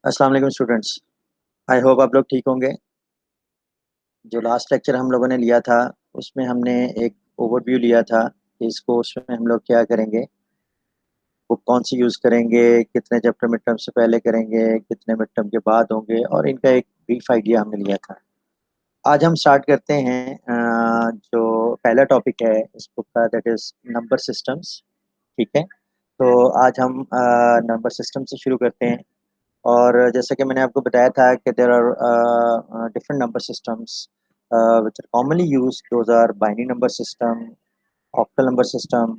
अस्सलाम वालेकुम स्टूडेंट्स। आई होप आप लोग ठीक होंगे। जो लास्ट लेक्चर हम लोगों ने लिया था उसमें हमने एक ओवरव्यू लिया था कि इस कोर्स में हम लोग क्या करेंगे, बुक कौन सी यूज़ करेंगे, कितने चैप्टर मिड टर्म से पहले करेंगे, कितने मिड टर्म के बाद होंगे, और इनका एक ब्रीफ आइडिया हमने लिया था। आज हम स्टार्ट करते हैं जो पहला टॉपिक है इस बुक का, दैट इज़ नंबर सिस्टम्स। ठीक है, तो आज हम नंबर सिस्टम से शुरू करते हैं। और जैसा कि मैंने आपको बताया था कि there are different number systems which are commonly used. Those are binary number system, octal number system,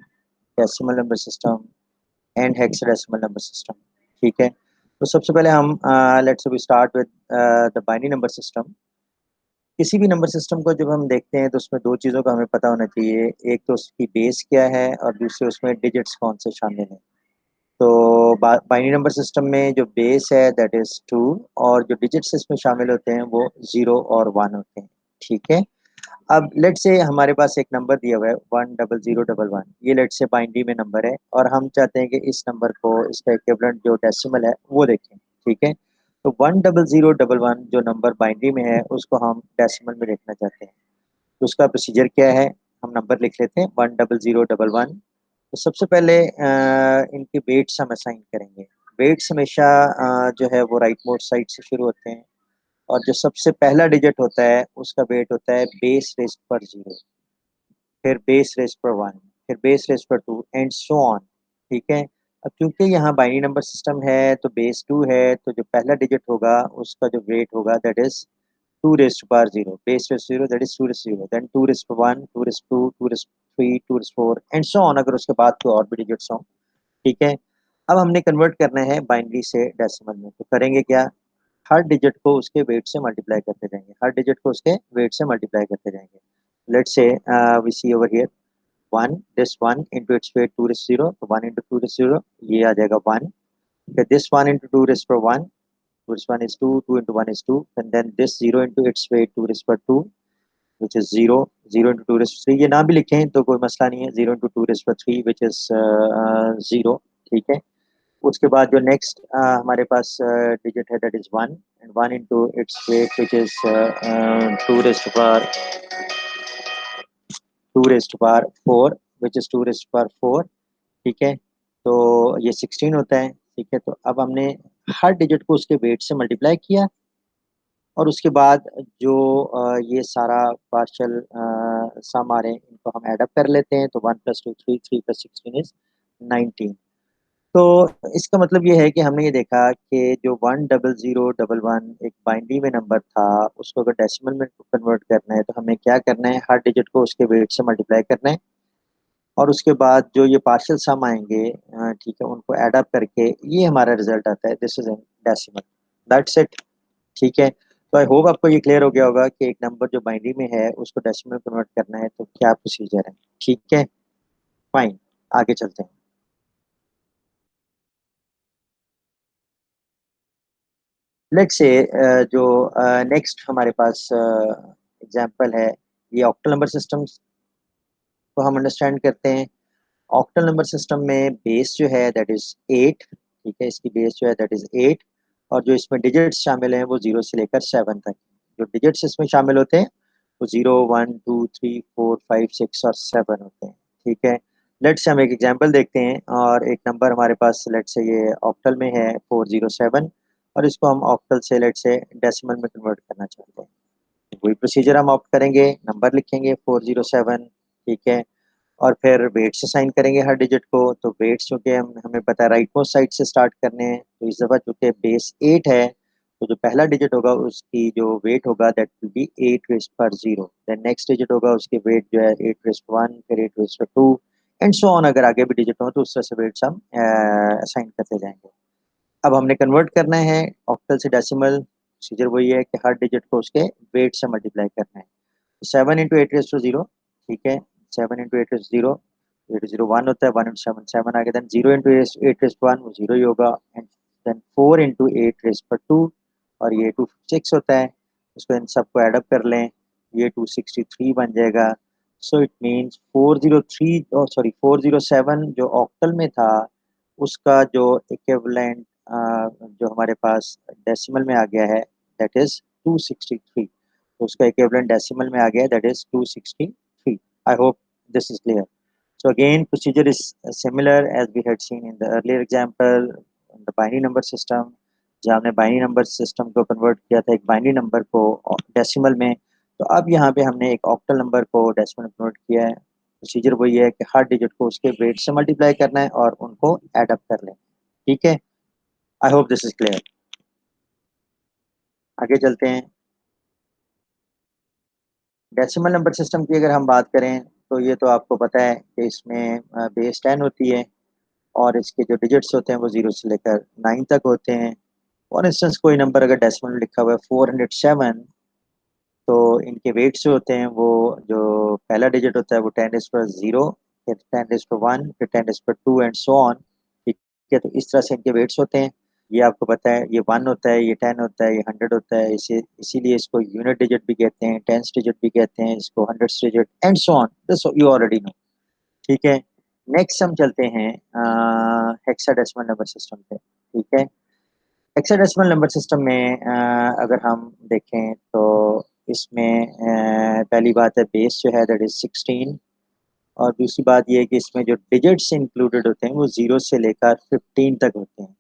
decimal number system and hexadecimal number system. ठीक है, तो सबसे पहले हम let's we start with the binary number system. किसी भी number system को जब हम देखते हैं तो उसमें दो चीज़ों का हमें पता होना चाहिए। एक तो उसकी बेस क्या है और दूसरे उसमें डिजिट्स कौन से शामिल हैं। तो बाइनरी नंबर सिस्टम में जो बेस है दैट इज 2, और जो डिजिट्स इसमें शामिल होते हैं वो 0 और 1 होते हैं। ठीक है, अब लेट से हमारे पास एक नंबर दिया हुआ है 10011। ये लेट से बाइनरी में नंबर है और हम चाहते हैं कि इस नंबर को, इसका इक्विवेलेंट जो डेसिमल है वो देखें। ठीक है, तो 10011 जो नंबर बाइनरी में है उसको हम डेसिमल में देखना चाहते हैं। तो उसका प्रोसीजर क्या है, हम नंबर लिख लेते हैं 10011। तो सबसे पहले इनके वेट्स हम असाइन करेंगे। वेट्स हमेशा जो है वो राइट मोड साइड से शुरू होते हैं, और जो सबसे पहला डिजिट होता है उसका वेट होता है बेस रेस्ट पर 0, फिर बेस रेस्ट पर 1, फिर बेस रेस्ट पर 2 एंड सो ऑन। ठीक है, अब क्योंकि यहाँ बाइनरी नंबर सिस्टम है तो बेस 2 है, तो जो पहला डिजिट होगा उसका जो वेट होगा that is 2 raised to power 0, base raised to 0 that is 2 raised to 0, then 2 raised to 1, 2 raised to 2, 2 raised to 3, 2 raised to 4 and so on, अगर उसके बाद कोई और भी डिजिट्स हों। ठीक है, अब हमने कन्वर्ट करना है बाइनरी से डेसिमल में, तो करेंगे क्या, हर डिजिट को उसके वेट से मल्टीप्लाई करते जाएंगे, हर डिजिट को उसके वेट से मल्टीप्लाई करते जाएंगे। Let's say we see over here 1, this 1 into its weight 2 raised to 0, तो 1 into 2 raised to 0 ये आ जाएगा 1। फिर this 1 into 2 raised to 1, this 1 is 2, 2 into 1 is 2, and then this 0 into its weight 2 raised to 2, which is 0, 0 into 2 raised to 3, ये ना भी लिखें तो कोई मसला नहीं है, 0 into 2 raised to 3 which is 0। ठीक है, उसके बाद जो नेक्स्ट हमारे पास डिजिट है that is 1, and 1 into its weight which is 2 raised to power 2 raised to power 4 which is 2 raised to power 4। ठीक है, तो ये 16 होता है। ठीक है, तो अब हमने हर डिजिट को उसके वेट से मल्टीप्लाई किया, और उसके बाद जो ये सारा पार्शियल सम आ रहे हैं इनको हम ऐड अप कर लेते हैं, तो 1 + 2 3, 3 + 16 इज 19। तो इसका मतलब ये है कि हमने ये देखा कि जो 10011 एक बाइनरी में नंबर था, उसको अगर डेसिमल में कन्वर्ट करना है तो हमें क्या करना है, हर डिजिट को उसके वेट से मल्टीप्लाई करना है, और उसके बाद जो ये पार्शियल सम आएंगे ठीक है, उनको ऐड अप करके ये हमारा रिजल्ट आता है, this is in decimal, that's it. ठीक है, तो आई होप आपको ये क्लियर हो गया होगा कि एक नंबर जो बाइनरी में है उसको डेसिमल में कन्वर्ट करना है तो क्या प्रोसीजर है। ठीक है, फाइन, आगे चलते हैं। लेट्स से जो नेक्स्ट हमारे पास एग्जांपल है, ये ऑक्टल नंबर सिस्टम्स को हम अंडरस्टैंड करते हैं। ऑक्टल नंबर सिस्टम में बेस जो है दैट इज 8। ठीक है, इसकी बेस जो है दैट इज 8, और जो इसमें डिजिट्स शामिल हैं वो 0 से लेकर 7 तक। जो डिजिट्स इसमें शामिल होते हैं वो 0, 1, 2, 3, 4, 5, 6 और 7 होते हैं। ठीक है, लेट्स से हम एक एग्जांपल देखते हैं, और एक नंबर हमारे पास लेट्स से ये ऑक्टल में है 407, और इसको हम ऑक्टल से लेट्स से डेसिमल में कन्वर्ट करना चाहते हैं। वही प्रोसीजर हम ऑप्ट करेंगे, नंबर लिखेंगे 407। ठीक है, और फिर वेट्स असाइन करेंगे हर डिजिट को, तो वेट्स चूंकि हमें पता है राइट मोस्ट साइड से स्टार्ट करने हैं, तो इस दफ़ा चूंकि बेस 8 है तो जो पहला डिजिट होगा उसकी जो वेट होगा दैट विल बी 8 रेस्ट पर 0, देन नेक्स्ट डिजिट होगा उसके वेट जो है 8 रेस्ट 1, फिर 8 रेस्ट 2 एंड सो ऑन, अगर आगे भी डिजिट हो तो उस तरह से वेट्स हम असाइन करते जाएंगे। अब हमने कन्वर्ट करना है ऑक्टल से डेसिमल, प्रोसीजर वही है कि हर डिजिट को उसके वेट से मल्टीप्लाई करना है। 7 into 8 raised to 0। ठीक है, 7 into 8 raised to 0, 8 0 1 होता है, 1 into 7 7 आ गया, देन 0 into 8 raised to 1 वो 0 ही होगा, and then 4 into 8 raised to 2, और ये 256 होता है। उसको इन सबको ऐड अप कर लें, ये 263 बन जाएगा। सो इट मीन्स 403, सॉरी 407 जो ऑक्टल में था उसका जो इक्विवेलेंट जो हमारे पास डेसिमल में आ गया है दैट इज 263, तो उसका इक्विवेलेंट डेसिमल में आ गया है that is 263। I hope this is clear. So again, procedure is similar as we had seen in the earlier example, in the binary number system, जहाँ हमने बाइनरी नंबर सिस्टम को convert किया था एक binary number को decimal में। तो अब यहाँ पे हमने एक ऑक्टल नंबर को डेसिमल में कन्वर्ट किया है। प्रोसीजर वही है कि हर डिजिट को उसके वेट से मल्टीप्लाई करना है और उनको एड अप कर लें। ठीक है, I hope this is clear. आगे चलते हैं। डेसिमल नंबर सिस्टम की अगर हम बात करें तो ये तो आपको पता है कि इसमें बेस 10 होती है और इसके जो डिजिट्स होते हैं वो 0 से लेकर 9 तक होते हैं। फॉर इंस्टेंस कोई नंबर अगर डेसिमल में लिखा हुआ है 407, तो इनके वेट्स जो होते हैं वो जो पहला डिजिट होता है वो 10⁻0, फिर 10⁻1, फिर 10⁻2 एंड सो ऑन। ठीक है, तो इस तरह से इनके वेट्स होते हैं। ये आपको पता है, ये 1 होता है, ये 10 होता है, ये 100 होता है, इसे इसीलिए इसको यूनिट डिजिट भी कहते हैं, टेंस डिजिट भी कहते हैं, इसको hundreds digit and so on, this you already know. ठीक है, नेक्स्ट हम चलते हैं हेक्साडेसिमल नंबर सिस्टम पे। ठीक है, हेक्साडेसिमल नंबर सिस्टम में अगर हम देखें तो इसमें पहली बात है बेस जो है दैट इज 16, और दूसरी बात ये है कि इसमें जो डिजिट्स इंक्लूडेड होते हैं वो 0 से लेकर 15 तक होते हैं।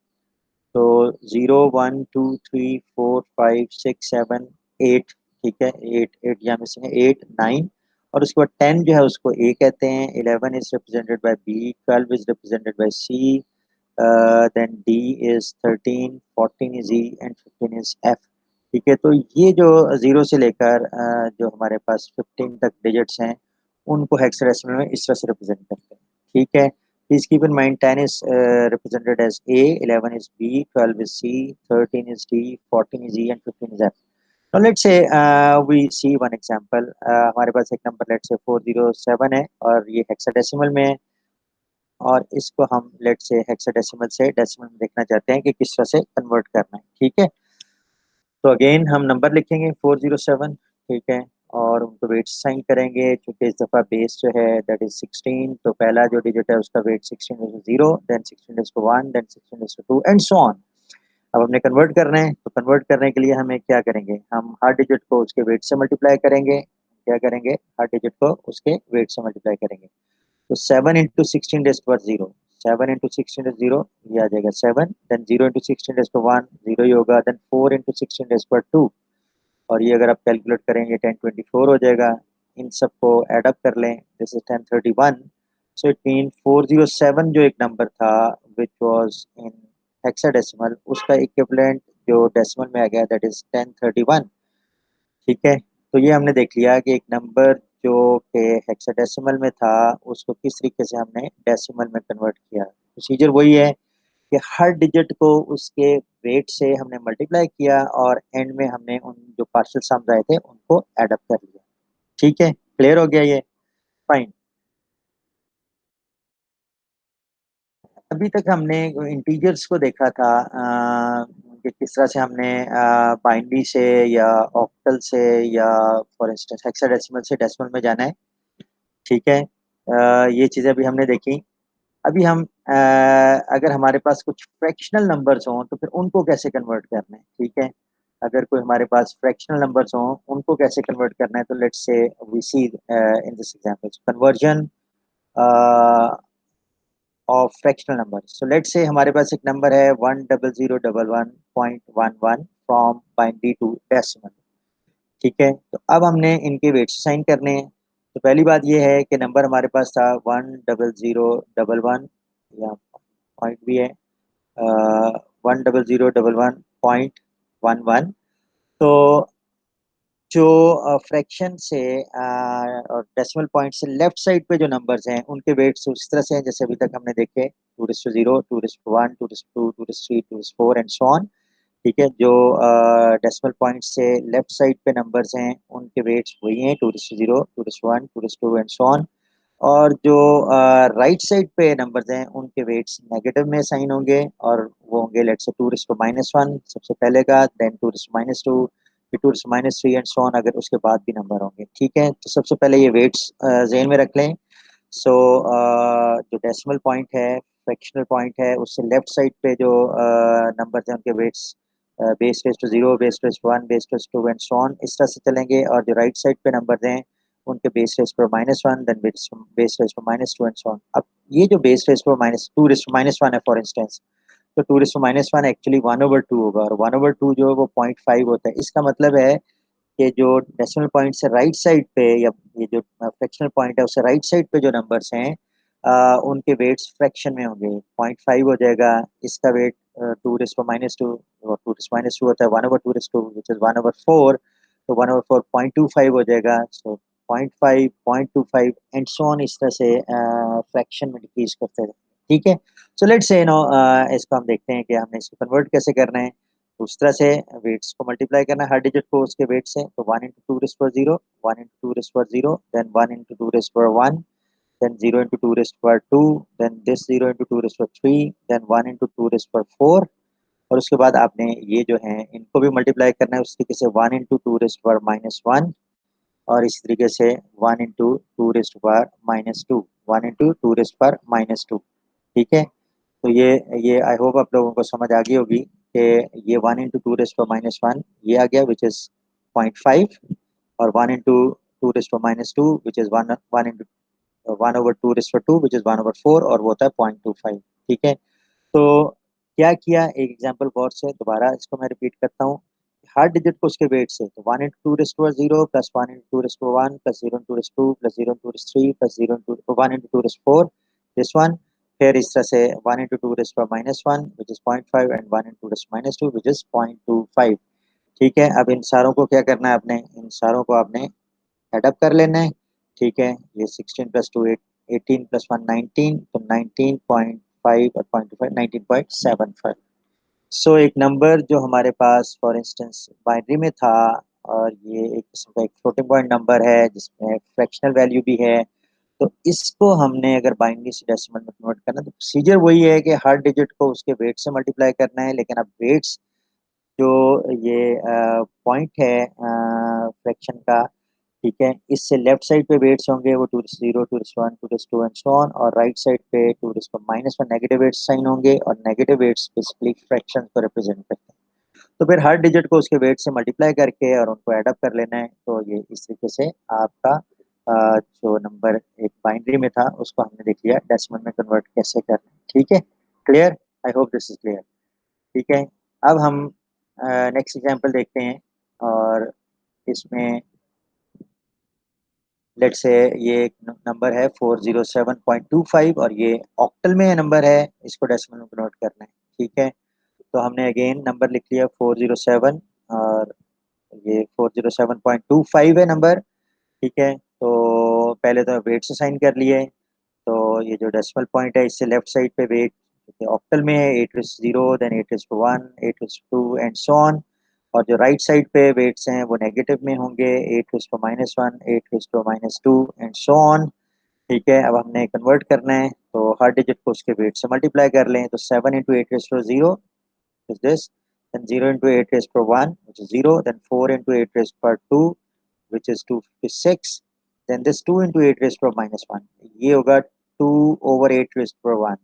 तो 0 1 2 3 4 5 6 7 8, ठीक है, 8 8 यहाँ में से 8 9, और उसके बाद 10 जो है उसको ए कहते हैं, 11 is represented by B, 12 is represented by C, then D is 13, 14 is E and 15 is F. ठीक है, तो ये जो 0 से लेकर जो हमारे पास 15 तक डिजिट्स हैं उनको हेक्साडेसिमल में इस तरह से रिप्रेजेंट करते हैं। ठीक है, please keep in mind 10 is represented as A, 11 is B, 12 is C, 13 is D, 14 is E and 15 is F. Now let's say we see one example. हमारे पास एक नंबर let's say 407 है और ये हेक्साडेसिमल में है, और इसको हम लेट से हेक्साडेसिमल से डेसिमल में देखना चाहते हैं कि किस तरह से कन्वर्ट करना है। ठीक है, तो अगेन हम नंबर लिखेंगे 407। ठीक है, और उनको वेट साइन करेंगे क्योंकि इस दफ़ा बेस जो है दैट इज 16, तो पहला जो डिजिट है उसका weight 16 then 16 then 16 and so on. अब हमने कन्वर्ट करना है, तो कन्वर्ट करने के लिए हमें क्या करेंगे, हम हर डिजिट को उसके वेट से मल्टीप्लाई करेंगे। क्या करेंगे, हर डिजिट को उसके वेट से मल्टीप्लाई करेंगे। तो 7 × 16⁻0, 7 × 16⁻0 ये आ जाएगा 7, देन 0 × 16⁻1 0 ही होगा, देन 4 × 16⁻2, और ये अगर आप कैलकुलेट करेंगे 1024 हो जाएगा। इन सबको ऐड अप कर लें, this is 1031। So it mean 407 जो एक नंबर था विच वाज इन हेक्साडेसिमल, उसका इक्विवेलेंट जो डेसिमल में आ गया दैट इज 1031। ठीक है, तो ये हमने देख लिया कि एक नंबर जो के हेक्साडेसिमल में था उसको किस तरीके से हमने डेसिमल में कन्वर्ट किया। प्रोसीजर वही है कि हर डिजिट को उसके वेट से हमने मल्टीप्लाई किया और एंड में हमने उन जो पार्शियल सम्स आए थे उनको ऐड अप कर लिया। ठीक है, क्लियर हो गया ये? फाइन। अभी तक हमने इंटीजर्स को देखा था कि किस तरह से हमने बाइनरी से या ऑक्टल से या फॉर इंस्टेंस हेक्साडेसिमल से डेसिमल में जाना है। ठीक है, ये चीज़ें भी हमने देखी। अभी हम अगर हमारे पास कुछ फ्रैक्शनल नंबर्स हों तो फिर उनको कैसे कन्वर्ट करना है। ठीक है, अगर कोई हमारे पास फ्रैक्शनल नंबर्स हों उनको कैसे कन्वर्ट करना है, तो let's say we see in this example conversion of fractional number. So let's say हमारे पास एक नंबर है 10011.11 फ्रॉम बाइनरी टू डेसिमल। ठीक है, तो अब हमने इनके वेट्स साइन करने हैं। तो पहली बात ये है कि नंबर हमारे पास था 10011, या पॉइंट भी है 10011.11। तो जो फ्रैक्शन से और डेसिमल पॉइंट से लेफ्ट साइड पे जो नंबर्स हैं उनके वेट्स उस तरह से हैं जैसे अभी तक हमने देखे, 2:0, 2:1, 2:2, 2:3, 2:4 एंड सो ऑन। ठीक है, जो डेसिमल पॉइंट से लेफ्ट साइड पे नंबर्स हैं उनके वेट्स वही हैं, 2:0, 2:1, 2:2 एंड सो ऑन। और जो राइट साइड पे नंबर्स हैं उनके वेट्स नेगेटिव में साइन होंगे, और वो होंगे लेट्स से 2:-1 सबसे पहले का, देन 2:-2, फिर 2:-3 एंड सो ऑन अगर उसके बाद भी नंबर होंगे। ठीक है, तो सबसे पहले ये वेट्स ज़हन में रख लें। सो जो डेसिमल पॉइंट है फ्रैक्शनल पॉइंट है उससे लेफ्ट साइड पे जो नंबर हैं उनके weights base raise to 0, base raise to 1, base raise to and so on, इस तरह से चलेंगे। और जो राइट साइड पे नंबर हैं उनके बेस रेस पर -1, देन बेस रेस पर -2 एंड सो ऑन। अब ये जो बेस रेस पर -2 रेस टू -1 है फॉर इंस्टेंस, तो 2 रेस टू -1 एक्चुअली 1/2 होगा, और 1/2 जो है वो 0.5 होता है। इसका मतलब है कि जो डेसिमल पॉइंट से राइट साइड पे, या ये जो फ्रैक्शनल पॉइंट है उससे राइट साइड पे जो नंबर्स हैं उनके वेट्स फ्रैक्शन में होंगे। 0.5 हो जाएगा, इसका वेट 2 रेज़ टू -2, और 2 रेज़ टू -2 होता है 1/2 रेज़ टू व्हिच इज़ 1/4, तो 1/4 0.25 हो जाएगा। सो 0.5, 0.25 एंड सो ऑन, इस तरह से फ्रैक्शन में डिक्रीज करते हैं। ठीक है, सो लेट्स से इसको हम देखते हैं कि हमने इसको कन्वर्ट कैसे करना है। उस तरह से वेट्स को मल्टीप्लाई करना है हर डिजिट को उसके वेट से, तो 1 into 2 raised to 0, 1 into 2 raised to 0, then 1 into 2 raised to 1, then 0 into 2 raised to 2, then this 0 into 2 raised to 3, then 1 into 2 raised to 4, और उसके बाद आपने ये जो है इनको भी मल्टीप्लाई करना है उस तरीके से 1 into 2 raised to -1, और इसी तरीके से 1 into 2 raised to -2, 1 into 2 raised to -2। ठीक है, तो ये आई होप आप लोगों को समझ आ गई होगी कि ये 1 into 2 raised to -1 ये आ गया विच इज़ 0.5, और 1 into 2 raised to -2 which is 1 into 1/2 raised to 2 which is 1/4, और वो होता है 0.25। ठीक है, तो क्या किया, एक एग्जांपल गौर से दोबारा इसको मैं रिपीट करता हूँ। हर डिजिट को उसके वेट से, तो 1 into 2 raised to 0 plus 1 into 2 raised to 1 plus 0 into 2 raised to 2 plus 0 into 2 raised to 3 plus 0 into 1 into 2 raised to 4, this one. फिर इस तरह से 1 into 2 raised to -1 which is 0.5 and 1 into 2 raised to -2 which is 0.25। ठीक है, अब इन सारों को क्या करना है आपने, इन सारों को आपने ऐड अप कर लेना है। ठीक है, ये 16 + 2 18 + 1 19, तो 19.5 और 0.25 19.75। सो एक नंबर जो हमारे पास फॉर इंस्टेंस बाइनरी में था, और ये एक किस्म का एक फ्लोटिंग पॉइंट नंबर है जिसमें फ्रैक्शनल वैल्यू भी है, तो इसको हमने अगर बाइनरी से डेसिमल में कन्वर्ट करना, तो प्रोसीजर वही है कि हर डिजिट को उसके वेट से मल्टीप्लाई करना है। लेकिन अब वेट्स जो ये पॉइंट है फ्रैक्शन का, ठीक है, इससे लेफ्ट साइड पे वेट्स होंगे वो 2 0, 2 1, 2 एंड सो ऑन, और राइट साइड पे 2 -1 नेगेटिव वेट्स साइन होंगे, और नेगेटिव वेट्स बेसिकली फ्रैक्शन को रिप्रेजेंट करते हैं। तो फिर हर डिजिट को उसके वेट से मल्टीप्लाई करके और उनको ऐड अप कर लेना है। तो ये इस तरीके से आपका जो नंबर एक बाइनरी में था उसको हमने देख लिया डेसिमल में कन्वर्ट कैसे करना है। ठीक है, clear, I hope this is clear. ठीक है, अब हम नेक्स्ट एग्जांपल देखते हैं, और इसमें लेट्स से ये एक नंबर है 407.25, और ये ऑक्टल में नंबर है, इसको डेसिमल में कन्वर्ट करना है। ठीक है, तो हमने अगेन नंबर लिख लिया 407, और ये 407.25 है नंबर। ठीक है, तो पहले तो वेट्स असाइन कर लिए, तो ये जो डेसिमल पॉइंट है इससे लेफ्ट साइड पे वेट ऑक्टल में है 8 raise to 0, then 8 raise to 1, 8 raise to 2 and so on, और जो राइट साइड पे वेट्स हैं वो नेगेटिव में होंगे 8 raise to -1, 8 raise to -2 and so on. ठीक है, अब हमने कन्वर्ट करना है, तो हर डिजिट को उसके वेट से मल्टीप्लाई कर लें, तो 7 into 8 raise to 0 is this, then 0 into 8 raised to 1 which is 0, then 4 into 8 raised to 2 which is 256, then this 2 into 8 raised to -1, ये होगा 2 over 8 raised to 1,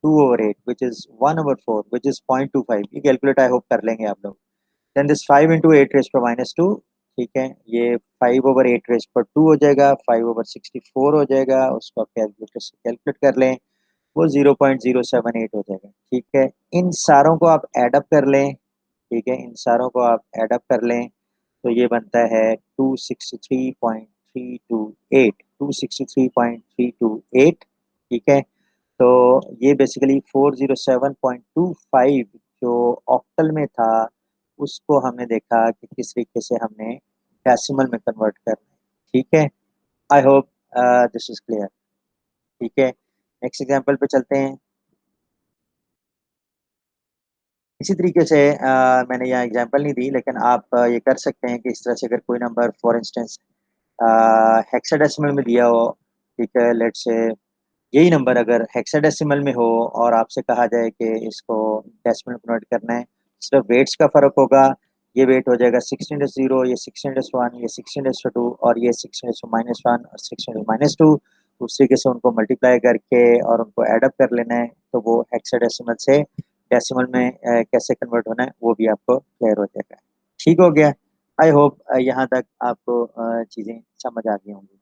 2 over 8 which is 1/4 which is 0.25। ये calculate I hope कर लेंगे आप लोग। then this 5 into 8 raised to -2, ठीक है, ये 5 over 8 raised to 2 हो जाएगा, 5 over 64 हो जाएगा, उसको आप कैलकुलेटर से कैलकुलेट कर लें, वो 0.078 हो जाएगा। ठीक है, इन सारों को आप ऐड अप कर लें। ठीक है, इन सारों को आप ऐड अप कर लें, तो ये बनता है 263.328, 263.328। ठीक है, तो ये बेसिकली 407.25 जो ऑक्टल में था उसको हमने देखा कि किस तरीके से हमने डेसिमल में कन्वर्ट करना है। ठीक है, I hope this is clear. ठीक है, नेक्स्ट एग्जांपल पे चलते हैं। इसी तरीके से मैंने यहाँ एग्जांपल नहीं दी, लेकिन आप ये कर सकते हैं कि इस तरह से अगर कोई नंबर फॉर इंस्टेंस हेक्साडेसिमल में दिया हो, ठीक है, लेट्स से यही नंबर अगर हेक्साडेसिमल में हो और आपसे कहा जाए कि इसको डेसिमल में कन्वर्ट करना है, सिर्फ वेट्स का फ़र्क होगा। ये वेट हो जाएगा 16-0, ये 16-1, ये 16-2, और ये 16-1 और 16-2। उस तरीके से उनको मल्टीप्लाई करके और उनको ऐड अप कर लेना है। तो वो हेक्साडेसिमल से डेसिमल में कैसे कन्वर्ट होना है वो भी आपको क्लियर हो जाएगा। ठीक हो गया। आई होप यहाँ तक आपको चीज़ें समझ आ गई होंगी।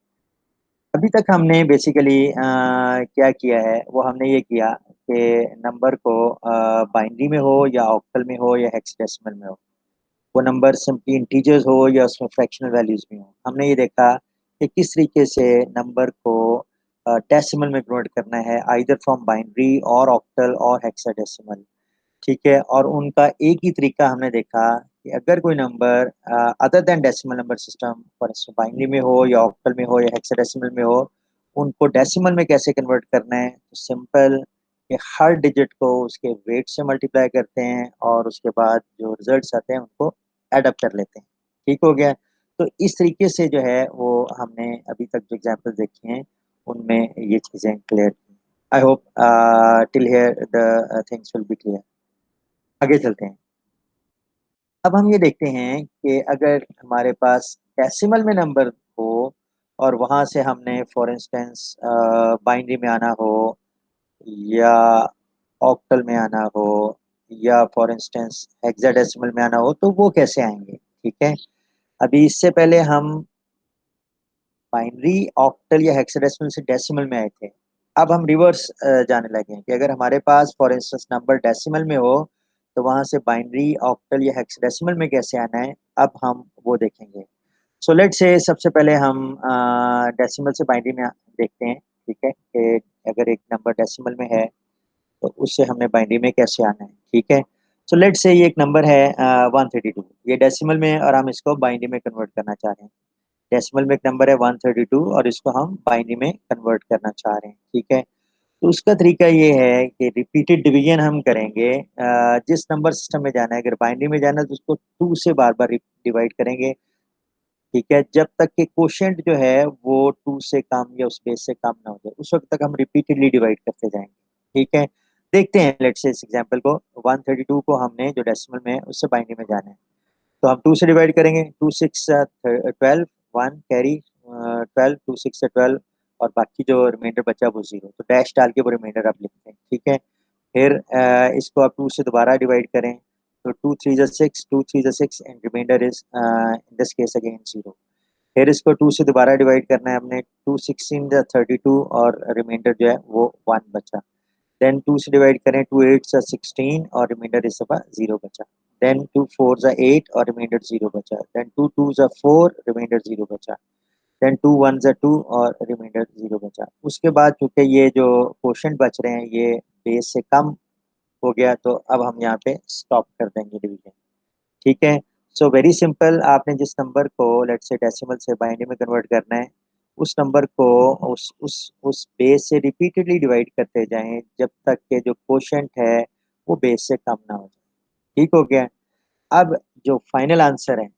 अभी तक हमने बेसिकली क्या किया है, वो हमने ये किया कि नंबर को बाइनरी में हो या ऑक्टल में हो या हेक्साडेसिमल में हो, वो नंबर सिंपली इंटीजर्स हो या उसमें फ्रैक्शनल वैल्यूज में हो, हमने ये देखा कि किस तरीके से नंबर को डेसिमल में कन्वर्ट करना है, आइदर फ्रॉम बाइनरी और ऑक्टल और हेक्साडेसिमल। ठीक है, और उनका एक ही तरीका हमने देखा कि अगर कोई number other than decimal number system, for instance binary में हो या ऑक्टल में हो या हेक्साडेसिमल में हो, उनको डेसिमल में कैसे कन्वर्ट करना है, तो सिंपल कि हर डिजिट को उसके वेट से मल्टीप्लाई करते हैं और उसके बाद जो रिजल्ट्स आते हैं उनको एड अप कर लेते हैं। ठीक हो गया। तो इस तरीके से जो है वो हमने अभी तक जो एग्जांपल देखी हैं उनमें ये चीज़ें क्लियर की। I hope till here the things will be clear. आगे चलते हैं। अब हम ये देखते हैं कि अगर हमारे पास डेसिमल में नंबर हो और वहां से हमने फॉर इंस्टेंस बाइनरी में आना हो या ऑक्टल में आना हो या फॉर इंस्टेंस हेक्साडेसिमल में आना हो, तो वो कैसे आएंगे। ठीक है, अभी इससे पहले हम बाइनरी ऑक्टल या हेक्साडेसिमल से डेसिमल में आए थे। अब हम रिवर्स जाने लगे हैं कि अगर हमारे पास फॉर इंस्टेंस नंबर डेसिमल में हो तो वहां से बाइनरी ऑक्टल या हेक्साडेसिमल में कैसे आना है, अब हम वो देखेंगे। सो लेट से सबसे पहले हम डेसिमल से बाइनरी में देखते हैं। ठीक है, कि अगर एक नंबर डेसिमल में है तो उससे हमने बाइनरी में कैसे आना है। ठीक है, सो लेट से ये एक नंबर है 132, ये डेसिमल में है और हम इसको बाइनरी में कन्वर्ट करना चाह रहे हैं। डेसिमल में एक नंबर है 132 और इसको हम बाइनरी में कन्वर्ट करना चाह रहे हैं। ठीक है, तो उसका तरीका ये है कि रिपीटेड डिवीजन हम करेंगे। जिस नंबर सिस्टम में जाना है, अगर बाइनरी में जाना है तो उसको 2 से बार बार डिवाइड करेंगे। ठीक है, जब तक कि कोशेंट जो है वो 2 से कम या उस बेस से कम ना हो जाए, उस वक्त तक हम रिपीटेडली डिवाइड करते जाएंगे। ठीक है, देखते हैं लेट्स से इस एग्जांपल को। 132 को हमने जो डेसिमल में है उससे बाइनरी में जाना है, तो हम 2 से डिवाइड करेंगे। 2 6 12, 1 कैरी 12, 2 6 से 12 और बाकी जो रिमाइंडर बचा वो 0, तो डैश डाल के वो रिमाइंडर आप लिखते हैं। ठीक है, फिर इसको आप 2 से दोबारा डिवाइड करें, तो 2 3 जा 6, 2 3 जा 6 and remainder is in this case again 0। फिर इसको 2 से दोबारा डिवाइड करना है हमने, 2 16 जा 32 और रिमाइंडर जो है वो 1 बचा। देन 2 से डिवाइड करें, 2 8 जा 16 और रिमाइंडर इस दफा 0 बचा। देन 2 4 जा 8 और रिमाइंडर 0 बचा। देन 2 2 जा 4, रिमाइंडर 0 बचा। देन 2 1 जा 2 और रिमाइंडर 0 बचा। उसके बाद चूंकि ये जो क्वोशंट बच रहे हैं ये बेस से कम हो गया, तो अब हम यहाँ पे स्टॉप कर देंगे डिवीजन। ठीक है, सो वेरी सिंपल, आपने जिस नंबर को लेट्स से डेसिमल से बाइनरी में कन्वर्ट करना है, उस नंबर को उस बेस से रिपीटेडली डिवाइड करते जाएं जब तक के जो क्वोशंट है वो बेस से कम ना हो जाए। ठीक हो गया। अब जो फाइनल आंसर है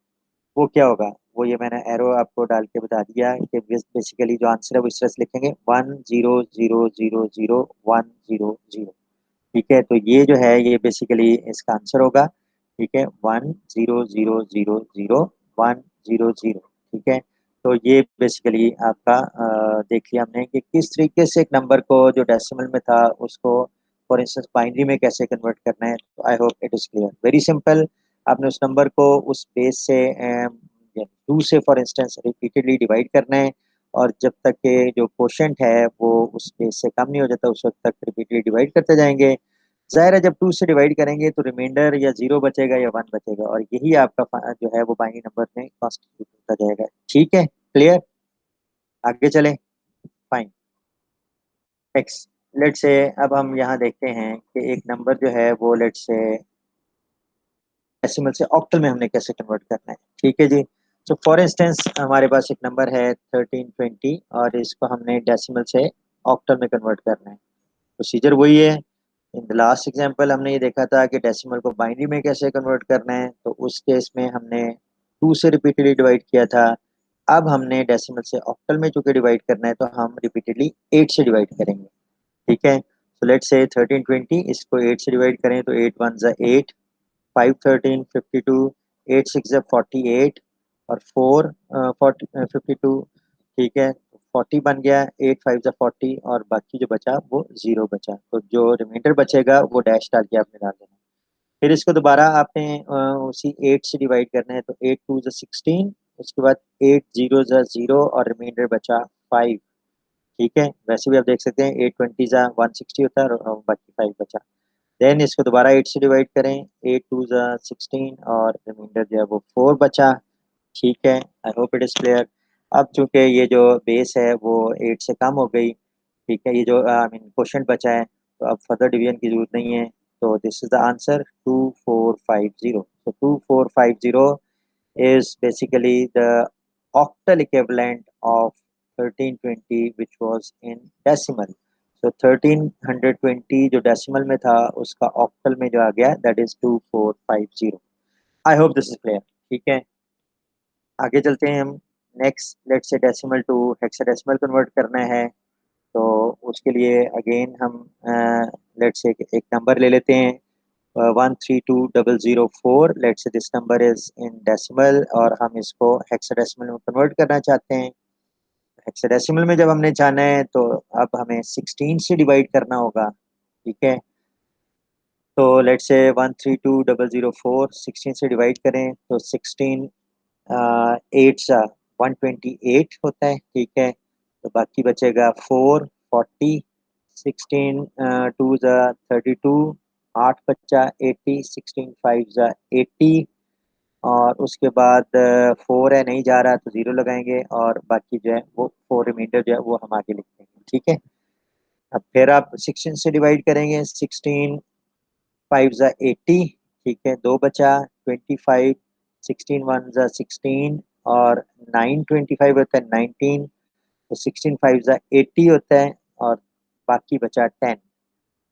वो क्या होगा, वो ये मैंने एरो आपको डाल के बता दिया कि बेसिकली जो आंसर है वो इस तरह से लिखेंगे 1 0 0 0 1 0 0। ठीक है, तो ये जो है ये बेसिकली इसका आंसर होगा। ठीक है, 1 0 0 0 0 1 0 0। ठीक है, तो ये बेसिकली आपका देख लिया हमने कि किस तरीके से एक नंबर को जो डेसिमल में था उसको फॉर इंस्टेंस बाइनरी में कैसे कन्वर्ट करना है। तो I hope it is clear, very simple. आपने उस नंबर को उस बेस से 2 से फॉर इंस्टेंस रिपीटेडली डिवाइड करना है और जब तक के जो क्वोशंट है वो उस बेस से कम नहीं हो जाता उस वक्त तक रिपीटेडली डिवाइड करते जाएंगे। ज़ाहिर है जब 2 से डिवाइड करेंगे तो रिमाइंडर या 0 बचेगा या 1 बचेगा और यही आपका जो है वो बाइनरी नंबर में कॉन्स्टिट्यूट होता जाएगा। ठीक है, क्लियर। आगे चलें। फाइन। नेक्स्ट, लेट से अब हम यहाँ देखते हैं कि एक नंबर जो है वो लेट से डेसिमल से ऑक्टल में हमने कैसे कन्वर्ट करना है। ठीक है जी। तो फॉर इंस्टेंस हमारे पास एक नंबर है 1320 और इसको हमने डेसिमल से ऑक्टल में कन्वर्ट करना है। प्रोसीजर वही है। इन द लास्ट एग्जांपल हमने ये देखा था कि डेसिमल को बाइनरी में कैसे कन्वर्ट करना है, तो उस केस में हमने 2 से रिपीटेडली डिवाइड किया था। अब हमने डेसिमल से ऑक्टल में चूंकि डिवाइड करना है तो हम रिपीटेडली 8 से डिवाइड करेंगे। ठीक है, सो लेट्स से 1320 इसको 8 से डिवाइड करें तो 8 1 जा 8, 5 13 52, 8 6 जा 48 और 4 40 52। ठीक है, 40 बन गया, 8 5 जा 40, और बाकी जो बचा वो 0 बचा। तो जो रिमाइंडर बचेगा वो डैश डाल के आपने डाल देना। फिर इसको दोबारा आपने उसी 8 से डिवाइड करना है, तो 8 2 जा 16, उसके बाद 8 0 जा 0 और रिमाइंडर बचा 5। ठीक है, वैसे भी आप देख सकते हैं 8 20 जा 160 होता है, और बाकी 5 बचा। देन इसको दोबारा 8 से डिवाइड करें, 8 2 जा 16 और रिमाइंडर जो है वो 4 बचा। ठीक है, I hope it is clear. अब चूंकि ये जो बेस है वो 8 से कम हो गई, ठीक है, ये जो आई मीन क्वेश्चन बचा है, तो अब फर्दर डिवीजन की जरूरत नहीं है। तो this is the answer 2450। so 2450 is basically the octal equivalent of 1320 which was in decimal. So 1320 जो डेसिमल में था उसका ऑक्टल में जो आ गया that is 2450। I hope this is clear. ठीक है, आगे चलते हैं हम। नेक्स्ट लेट से डेसिमल टू हेक्साडेसिमल कन्वर्ट करना है, तो उसके लिए अगेन हम लेट से एक नंबर ले लेते हैं, 132004। लेट से this number is in decimal और हम इसको हेक्साडेसिमल में कन्वर्ट करना चाहते हैं। हेक्साडेसिमल में जब हमने जाना है तो अब हमें 16 से डिवाइड करना होगा। ठीक है, तो लेट से 132004 16 से डिवाइड करें तो 16 8 सा 128 होता है। ठीक है, तो बाकी बचेगा 4 40, 16 2 ज़ा 32, 8 बचा 80, 16 5 ज़ा 80, और उसके बाद 4 है नहीं जा रहा तो 0 लगाएंगे, और बाकी जो है वो 4 रिमाइंडर जो है वो हम आगे लिख देंगे। ठीक है, अब फिर आप 16 से डिवाइड करेंगे, 16 5 ज़ा 80। ठीक है, 2 बचा 25, 16 1 ज़ा 16, और 9 25 होता है 19, तो 16 5 ज़ा 80 होता है, और बाकी बचा 10।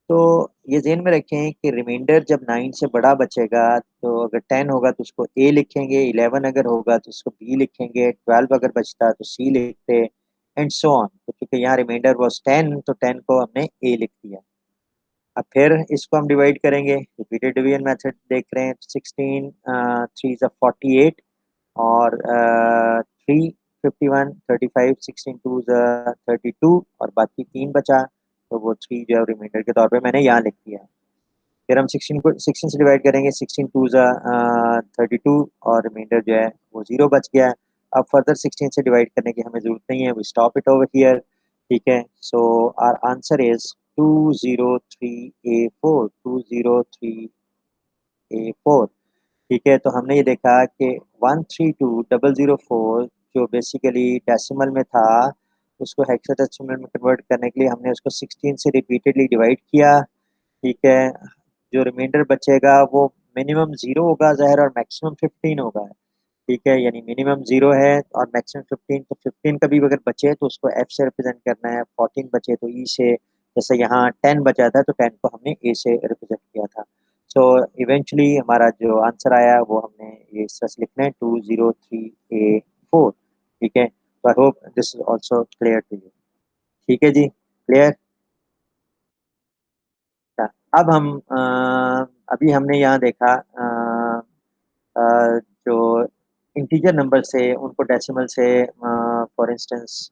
तो ये ज़हन में रखें कि रिमाइंडर जब 9 से बड़ा बचेगा, तो अगर 10 होगा तो उसको ए लिखेंगे, 11 अगर होगा तो उसको बी लिखेंगे, 12 अगर बचता तो सी लिखते, एंड सो ऑन। तो क्योंकि यहाँ रिमाइंडर वॉज 10 तो 10 को हमने ए लिख दिया। अब फिर इसको हम डिवाइड करेंगे, रिपीटेड डिवीजन मेथड देख रहे हैं, 16 3 ज़ा 48, और 3 51 35, 16 2 ज़ा 32, और बाकी 3 बचा, तो वो 3 जो है रिमाइंडर के तौर पे मैंने यहाँ लिख दिया। फिर हम 16 से डिवाइड करेंगे, 16 2 ज़ा 32, और रिमाइंडर जो है वो 0 बच गया। अब फर्दर 16 से डिवाइड करने की हमें ज़रूरत नहीं है, we stop it over here. ठीक है, so our answer is 203A4, 203A4। ठीक है, तो हमने ये देखा कि 132004 जो बेसिकली डेसिमल में था, उसको हेक्साडेसिमल में कन्वर्ट करने के लिए हमने उसको 16 से रिपीटेडली डिवाइड किया। ठीक है, जो रिमाइंडर बचेगा वो मिनिमम 0 होगा ज़ाहिर, और मैक्सिमम 15 होगा। ठीक है, यानी मिनिमम 0 है और मैक्सिमम 15, तो 15 कभी अगर बचे तो उसको एफ से रिप्रेजेंट करना है, 14 बचे तो ई से। जैसे यहाँ 10 बचा था तो 10 को हमने ए से रिप्रेजेंट किया था। सो इवेंचुअली हमारा जो आंसर आया वो हमने ये इस तरह से लिखना है, 203A4। ठीक है, तो I hope this is also clear to you. ठीक है जी, क्लियर। अब हम अभी हमने यहाँ देखा जो इंटीजर नंबर से उनको डेसिमल से, फॉर इंस्टेंस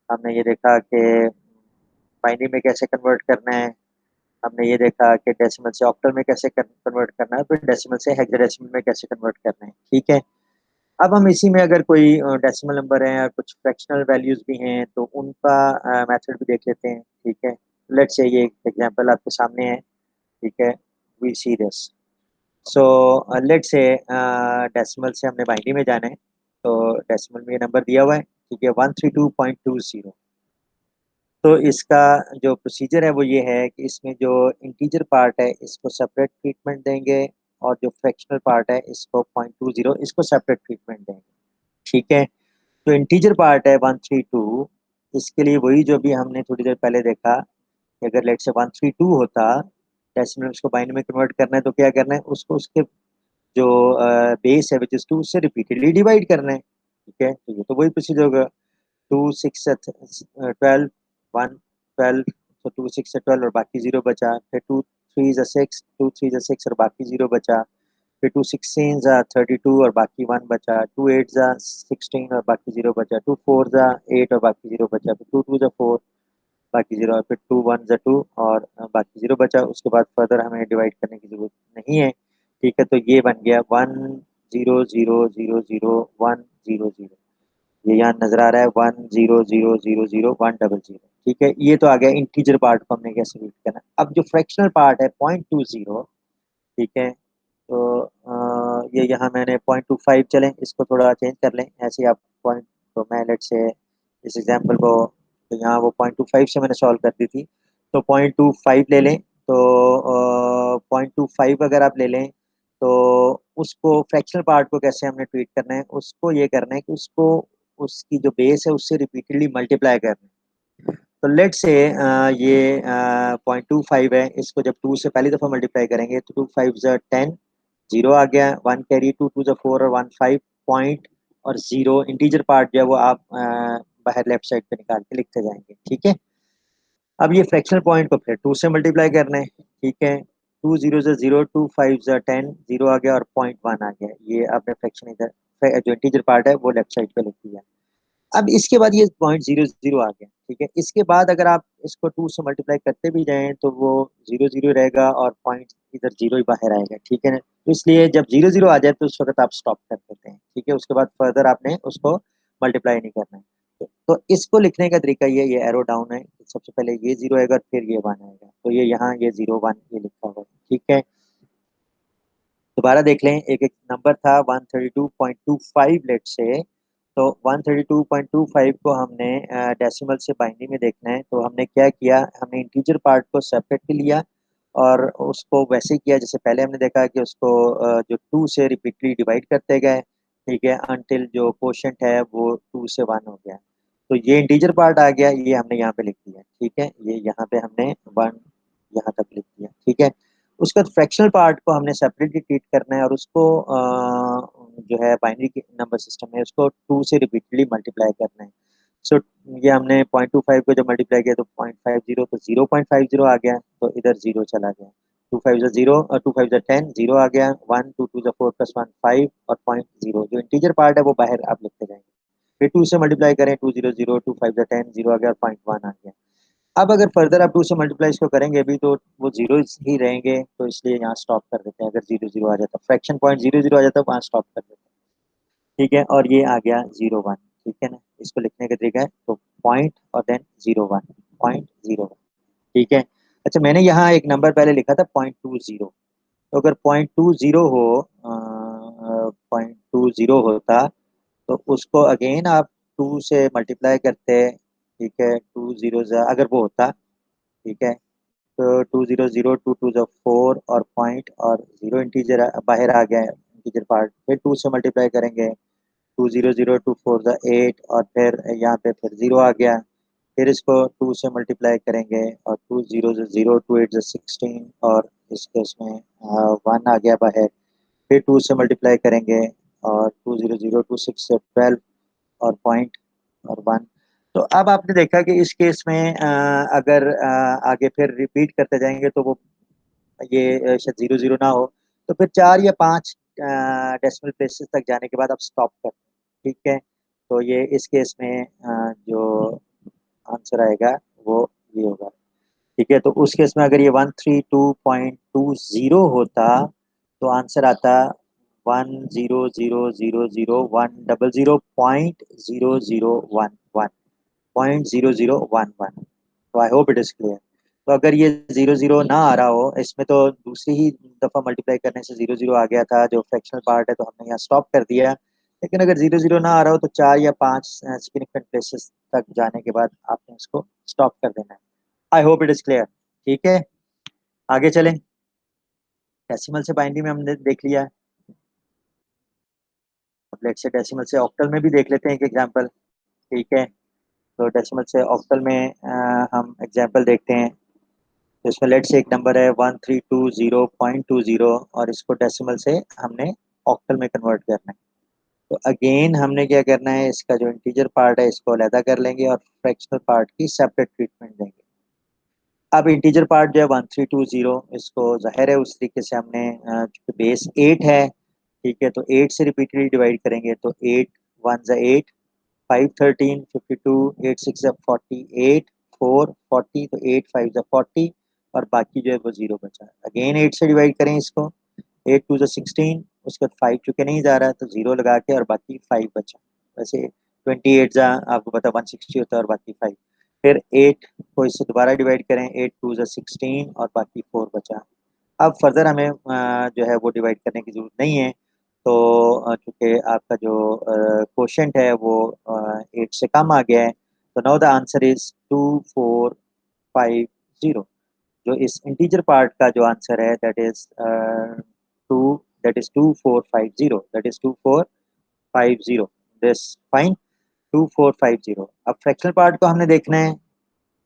हमने ये देखा कि बाइनरी में कैसे कन्वर्ट करना है, हमने ये देखा कि डेसिमल से ऑक्टल में कैसे कन्वर्ट करना है, फिर डेसिमल से हेक्साडेसिमल में कैसे कन्वर्ट करना है। ठीक है, अब हम इसी में अगर कोई डेसिमल नंबर है और कुछ फ्रैक्शनल वैल्यूज भी हैं तो उनका मेथड भी देख लेते हैं। ठीक है, लेट्स से ये एग्जांपल आपके सामने है। ठीक है, we see this. So let's say decimal से हमने बाइनरी में जाना है, तो डेसिमल में ये नंबर दिया हुआ है। ठीक है, 132.20। तो इसका जो प्रोसीजर है वो ये है कि इसमें जो इंटीजर पार्ट है इसको सेपरेट ट्रीटमेंट देंगे, और जो फ्रैक्शनल पार्ट है इसको 0.20 इसको सेपरेट ट्रीटमेंट देंगे। ठीक है, तो इंटीजर पार्ट है 132, इसके लिए वही जो भी हमने थोड़ी देर पहले देखा कि अगर लेट से 132 होता, डेसिमल उसको बाइनरी में कन्वर्ट करना है तो क्या करना है, उसको उसके जो बेस है विच इज 2 से रिपीटेडली डिवाइड करना है। ठीक है, तो ये तो वही प्रोसीजर होगा, 2 6 12 1 12, तो 2 6 12 और बाकी 0 बचा, फिर 2 3 6 2 3 6 और बाकी 0 बचा, फिर 2 16 ज़ा 32 और बाकी 1 बचा, 2 8 ज़ा 16 और बाकी 0 बचा, 2 4 ज़ा 8 और बाकी 0 बचा, फिर 2 2 ज़ा 4 बाकी 0 और फिर 2 1 ज़ा 2 और बाकी 0 बचा। उसके बाद फर्दर हमें डिवाइड करने की ज़रूरत नहीं है, ठीक है। तो ये बन गया 1 0 0 0 0 1 0 0। ये यहाँ नज़र आ रहा है 1 0 0 0 0 1 0 0, ठीक है। ये तो आ गया इंटीजर पार्ट को हमने कैसे रीड करना। अब जो फ्रैक्शनल पार्ट है 0.20, ठीक है। तो ये यहाँ मैंने 0.25, चलें इसको थोड़ा चेंज कर लें ऐसे ही आप पॉइंट। तो मैं लेट से इस एग्जांपल को, तो यहाँ वो 0.25 से मैंने सॉल्व कर दी थी, तो 0.25 ले लें। तो 0.25 अगर आप ले लें तो उसको फ्रैक्शनल पार्ट को कैसे हमने ट्रीट करना है, उसको ये करना है कि उसको उसकी जो बेस है उससे रिपीटेडली मल्टीप्लाई करना है। तो लेट से ये 0.25 है, इसको जब 2 से पहली दफ़ा मल्टीप्लाई करेंगे तो 2 5 ज़ा 10, 0 आ गया, 1 कैरी, 2 2 ज़ा 4 और 1 5 पॉइंट और 0 इंटीजर पार्ट जो है वो आप बाहर लेफ्ट साइड पे निकाल के लिखते जाएंगे, ठीक है। अब ये फ्रैक्शनल पॉइंट को फिर 2 से मल्टीप्लाई करना है, ठीक है। 2 0 ज़ा 0, 2 5 ज़ा 10, 0 आ गया और पॉइंट 1 आ गया। ये आपने फ्रैक्शन इधर जो इंटीजर पार्ट है वो लेफ्ट साइड पे लिख दिया। अब इसके बाद ये 0.00 आ गया, ठीक है। इसके बाद अगर आप इसको 2 से मल्टीप्लाई करते भी जाएँ तो वो 0 0 रहेगा और पॉइंट इधर 0 ही बाहर आएगा, ठीक है ना। तो इसलिए जब 0 0 आ जाए तो उस वक़्त आप स्टॉप कर देते हैं, ठीक है। उसके बाद फर्दर आपने उसको मल्टीप्लाई नहीं करना है। तो इसको लिखने का तरीका ये एरो डाउन है। सबसे पहले ये 0 आएगा फिर ये 1 आएगा। तो ये यहाँ ये 0 1 ये लिखा हुआ है, ठीक है। दोबारा देख लें, एक नंबर था 132.25 लेट से। तो 132.25 को हमने डेसिमल से बाइनरी में देखना है। तो हमने क्या किया, हमने इंटीजर पार्ट को सेपरेट लिया और उसको वैसे ही किया जैसे पहले हमने देखा कि उसको जो 2 से रिपीटली डिवाइड करते गए, ठीक है, अनटिल जो कोशेंट है वो 2 से 1 हो गया। तो ये इंटीजर पार्ट आ गया, ये हमने यहाँ पे लिख दिया, ठीक है। ये यहाँ पे हमने 1 यहाँ तक लिख दिया, ठीक है। उसके बाद फ्रैक्शनल पार्ट को हमने सेपरेटली ट्रीट करना है और उसको जो है बाइनरी नंबर सिस्टम में उसको 2 से रिपीटडली मल्टीप्लाई करना है। सो ये हमने 0.25 को जब मल्टीप्लाई किया तो 0.50, तो 0.50 आ गया, तो इधर 0 चला गया। 2 5 ज़ा 0 और 2 5 ज़ा 10, 0 आ गया, 1 2 2 ज़ा 4 प्लस 1 5 और 0.0 जो इंटीजर पार्ट है वो बाहर आप लिखते जाएंगे। फिर 2 से मल्टीप्लाई करें, 2 0 0 2 5 ज़ा 10, 0 आ गया और 0.1 आ गया। अब अगर फर्दर आप 2 से मल्टीप्लाई इसको करेंगे अभी तो वो 0 ही रहेंगे, तो इसलिए यहाँ स्टॉप कर देते हैं। अगर 0 0 आ जाता, फ्रैक्शन पॉइंट 0 0 आ जाता है, वहाँ स्टॉप कर देते हैं, ठीक है। और ये आ गया 0 1, ठीक है ना। इसको लिखने का तरीका है तो पॉइंट और देन 0 1, पॉइंट 0 1, ठीक है। अच्छा, मैंने यहाँ एक नंबर पहले लिखा था 0.20। तो अगर 0.20 हो, 0.20 होता तो उसको अगेन आप 2 से मल्टीप्लाई करते, ठीक है। 2 0 अगर वो होता, ठीक है। तो 2 0 0 2 2 4 और पॉइंट और 0 इंटीजर बाहर आ गया, इंटीजर पार्ट, फिर 2 से मल्टीप्लाई करेंगे, 2 0 0 2 4 8 और फिर यहाँ पे फिर 0 आ गया। फिर इसको 2 से मल्टीप्लाई करेंगे और 2 0 0 2 8 16 और इसके इसमें 1 आ गया बाहर। फिर 2 से मल्टीप्लाई करेंगे और 2 0 0 2 6 से 12 और पॉइंट और 1। तो अब आपने देखा कि इस केस में अगर आगे फिर रिपीट करते जाएंगे तो वो ये शायद 0 0 ना हो, तो फिर 4 या 5 डेसिमल प्लेसेस तक जाने के बाद आप स्टॉप कर दें, ठीक है। तो ये इस केस में जो आंसर आएगा वो ये होगा, ठीक है। तो उस केस में अगर ये 132.20 होता तो आंसर आता 1 0 0 0 0 1 0 0 पॉइंट 0 0 1 1 0.0011। तो I hope it is clear. तो अगर ये 0 0 ना आ रहा हो, इसमें तो दूसरी ही दफा मल्टीप्लाई करने से 0 0 आ गया था जो फ्रैक्शनल पार्ट है, तो हमने यहाँ स्टॉप कर दिया। लेकिन अगर 0 0 ना आ रहा हो तो 4 या 5 सिग्निफिकेंट प्लेसेस तक जाने के बाद आपने इसको स्टॉप कर देना है। I hope it is clear, ठीक है। आगे चलें, डेसिमल से बाइनरी में हमने देख लिया। अब लेट से डेसिमल से ऑक्टल में भी देख लेते हैं एक एग्जांपल, ठीक है। तो डेसिमल से ऑक्टल में हम एग्जांपल देखते हैं। तो इसमें लेट से एक नंबर है 1320.20 और इसको डेसिमल से हमने ऑक्टल में कन्वर्ट करना है। तो अगेन हमने क्या करना है, इसका जो इंटीजर पार्ट है इसको अलहदा कर लेंगे और फ्रैक्शनल पार्ट की सेपरेट ट्रीटमेंट देंगे। अब इंटीजर पार्ट जो है 1320, इसको जाहिर है उस तरीके से हमने बेस 8 है, ठीक है, तो 8 से रिपीटेडली डिवाइड करेंगे तो 8 वन ज़ा 8, 5 13 52, 8 6 ज़ा 48, 4 40, तो 8 5 ज़ा 40, और बाकी जो है वो जीरो बचा। अगेन 8 से डिवाइड करें इसको, 8 2 ज़ा 16, उसके बाद 5 चुके नहीं जा रहा तो जीरो लगा के, और बाकी 5 बचा। वैसे 28 ज़ा आपको पता 160 होता है, और बाकी 5। फिर 8 को इससे दोबारा डिवाइड करें, 8 2 ज़ा 16, और बाकी 4 बचा। अब फर्दर हमें जो है वो डिवाइड करने की जरूरत नहीं है, तो चूंकि आपका जो क्वोशंट है वो 8 से कम आ गया है, तो नाउ द आंसर इज 2450। जो इस इंटीजर पार्ट का जो आंसर है to that is 2450, that is 2450, this fine, 2450। अब फ्रैक्शनल पार्ट को हमने देखना है,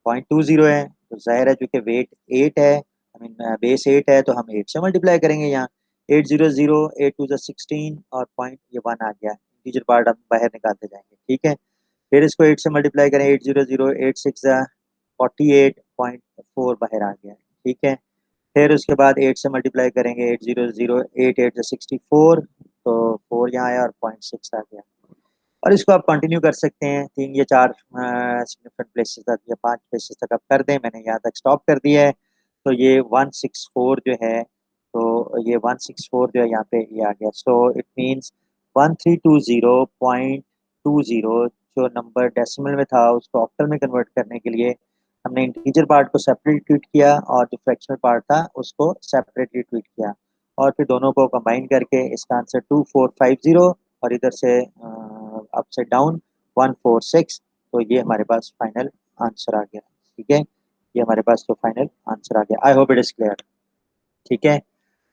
0.20 है, तो जाहिर है चूंकि वेट 8 है, आई मीन बेस 8 है, तो हम 8 से मल्टीप्लाई करेंगे यहाँ। 800, 8 टू 16, और पॉइंट ये 1 आ गया, इंटीजर पार्ट हम बाहर निकालते जाएंगे, ठीक है। फिर इसको 8 से मल्टीप्लाई करें, 800, 8 6 48.4 बाहर आ गया, ठीक है। फिर उसके बाद 8 से मल्टीप्लाई करेंगे, 800, 8 8 64, तो 4 यहाँ आया और 0.6 आ गया। और इसको आप कंटिन्यू कर सकते हैं 3 या 4 डिफरेंट प्लेसेस तक, या 5 प्लेसेस तक आप कर दें, मैंने यहाँ तक स्टॉप कर दिया है। तो ये 164 जो है, तो ये 164 जो है यहाँ पे ये आ गया, सो इट मीन्स 1320.20, जो नंबर डेसिमल में था उसको ऑक्टल में कन्वर्ट करने के लिए हमने इंटीजर पार्ट को सेपरेट ट्रीट किया, और जो फ्रैक्शनल पार्ट था उसको सेपरेटली ट्रीट किया, और फिर दोनों को कंबाइन करके इसका आंसर 2450, और इधर से अप से डाउन 146, तो ये हमारे पास फाइनल आंसर आ गया, ठीक है। ये हमारे पास तो फाइनल आंसर आ गया। आई होप इट इज क्लियर, ठीक है।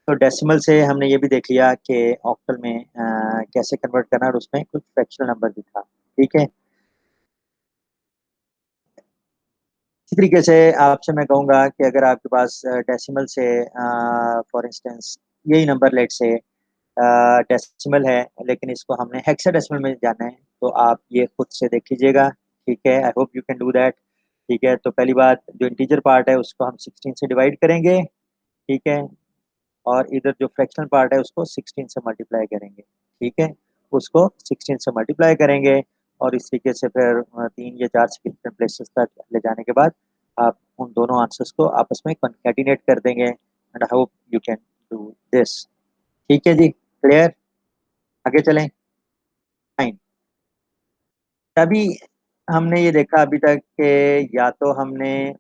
तो डेसिमल से हमने ये भी देख लिया कि ऑक्टल में कैसे कन्वर्ट करना, और उसमें कुछ फ्रैक्शनल नंबर भी था, ठीक है। इसी तरीके से आपसे मैं कहूँगा कि अगर आपके पास डेसिमल से फॉर इंस्टेंस यही नंबर लेट से डेसिमल है, लेकिन इसको हमने हेक्साडेसिमल में जाना है, तो आप ये खुद से देख लीजिएगा, ठीक है। I hope you can do that, ठीक है। तो पहली बात, जो इंटीजर पार्ट है उसको हम 16 से डिवाइड करेंगे, ठीक है, और इधर जो फ्रैक्शनल पार्ट है उसको 16 से मल्टीप्लाई करेंगे, ठीक है। उसको 16 से मल्टीप्लाई करेंगे, और इस तरीके से फिर 3 या 4 सिग्निफिकेंट प्लेसेस तक ले जाने के बाद आप उन दोनों आंसर्स को आपस में कंकैटिनेट कर देंगे, and I hope you can do this, ठीक है जी, क्लियर। आगे चलें, फाइन। तभी हमने ये देखा अभी तक कि या तो हमने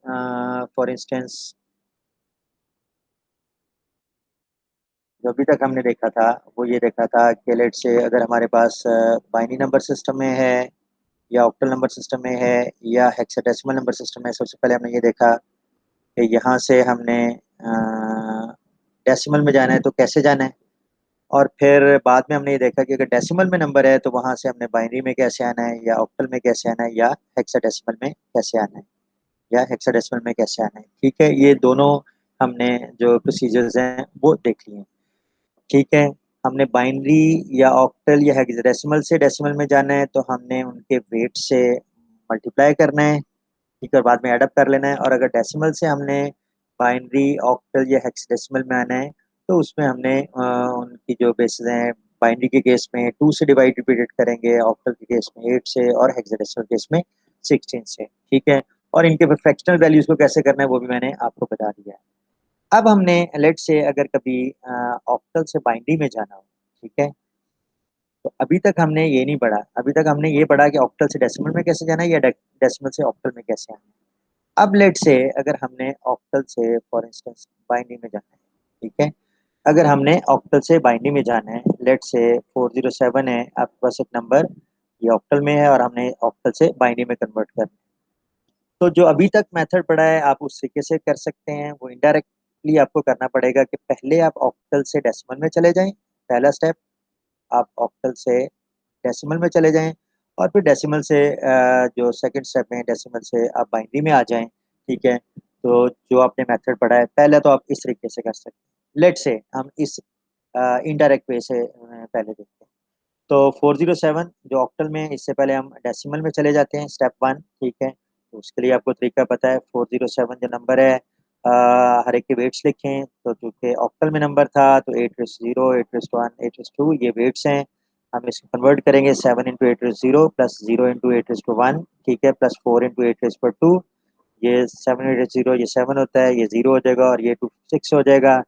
फॉर इंस्टेंस जो अभी तक हमने देखा था वो ये देखा था कि लेट से अगर हमारे पास बाइनरी नंबर सिस्टम में है, या ऑक्टल नंबर सिस्टम में है, या हेक्साडेसिमल नंबर सिस्टम में है, सबसे पहले हमने ये देखा कि यहाँ से हमने डेसिमल में जाना है तो कैसे जाना है, और फिर बाद में हमने ये देखा कि अगर डेसिमल में नंबर है तो वहां से हमने बाइनरी में कैसे आना है, या ऑक्टल में कैसे आना है, या हेक्साडेसिमल में कैसे आना है, या हेक्साडेसिमल में कैसे आना है, ठीक है। ये दोनों हमने जो प्रोसीजर्स हैं वो देख लिए हैं, ठीक है। हमने बाइनरी या ऑक्टल या हेक्साडेसिमल से डेसिमल में जाना है, तो हमने उनके वेट से मल्टीप्लाई करना है, ठीक है, और बाद में एडअप कर लेना है। और अगर डेसिमल से हमने बाइनरी ऑक्टल या हेक्साडेसिमल में आना है, तो उसमें हमने उनकी जो बेसिस हैं, बाइनरी के केस में 2 से डिवाइड रिपीटेड करेंगे, ऑक्टल के केस में 8 से, और हेक्साडेसिमल केस में 16 से, ठीक है। और इनके फ्रैक्शनल वैल्यूज को कैसे करना है वो भी मैंने आपको बता दिया है। अब हमने लेट से अगर कभी ऑक्टल से बाइनरी में जाना हो, ठीक है, तो अभी तक हमने ये नहीं पढ़ा, अभी तक हमने ये पढ़ा कि ऑक्टल से डेसिमल में कैसे जाना है, या डेसिमल से ऑक्टल में कैसे आना है। अब लेट से अगर हमने ऑक्टल से फॉर इंस्टेंस बाइनरी में जाना है, ठीक है, अगर हमने ऑक्टल से बाइनरी में जाना है, लेट से 407 है आपके पास एक नंबर, ये ऑक्टल में है, और हमने ऑक्टल से बाइनरी में कन्वर्ट करना है। तो जो अभी तक मेथड पढ़ा है आप उस तरीके से कर सकते हैं, वो इनडायरेक्टली आपको करना पड़ेगा कि पहले आप ऑक्टल से डेसिमल में चले जाएं, पहला स्टेप, आप ऑक्टल से डेसिमल में चले जाएं, और फिर डेसिमल से जो सेकंड स्टेप में डेसिमल से आप बाइनरी में आ जाएं, ठीक है। तो जो आपने मेथड पढ़ा है पहले, तो आप इस तरीके से कर सकते हैं। लेट से हम इस इनडायरेक्ट वे से पहले देखते हैं। तो 407 जो ऑक्टल में है, इससे पहले हम डेसिमल में चले जाते हैं, स्टेप 1, ठीक है। तो उसके लिए आपको तरीका पता है, 407 जो नंबर है हर एक के वेट्स लिखें। तो चूंकि ऑक्टल में नंबर था तो 8 0, 8 1, 8 2 ये वेट्स हैं। हम इसको कन्वर्ट करेंगे 7 इंटू 8 0 प्लस 0 इंटू 8 1, ठीक है, प्लस 4 इंटू 8 2। ये 7 8 0 ये 7 होता है, ये 0 हो जाएगा और ये 2 6 हो जाएगा।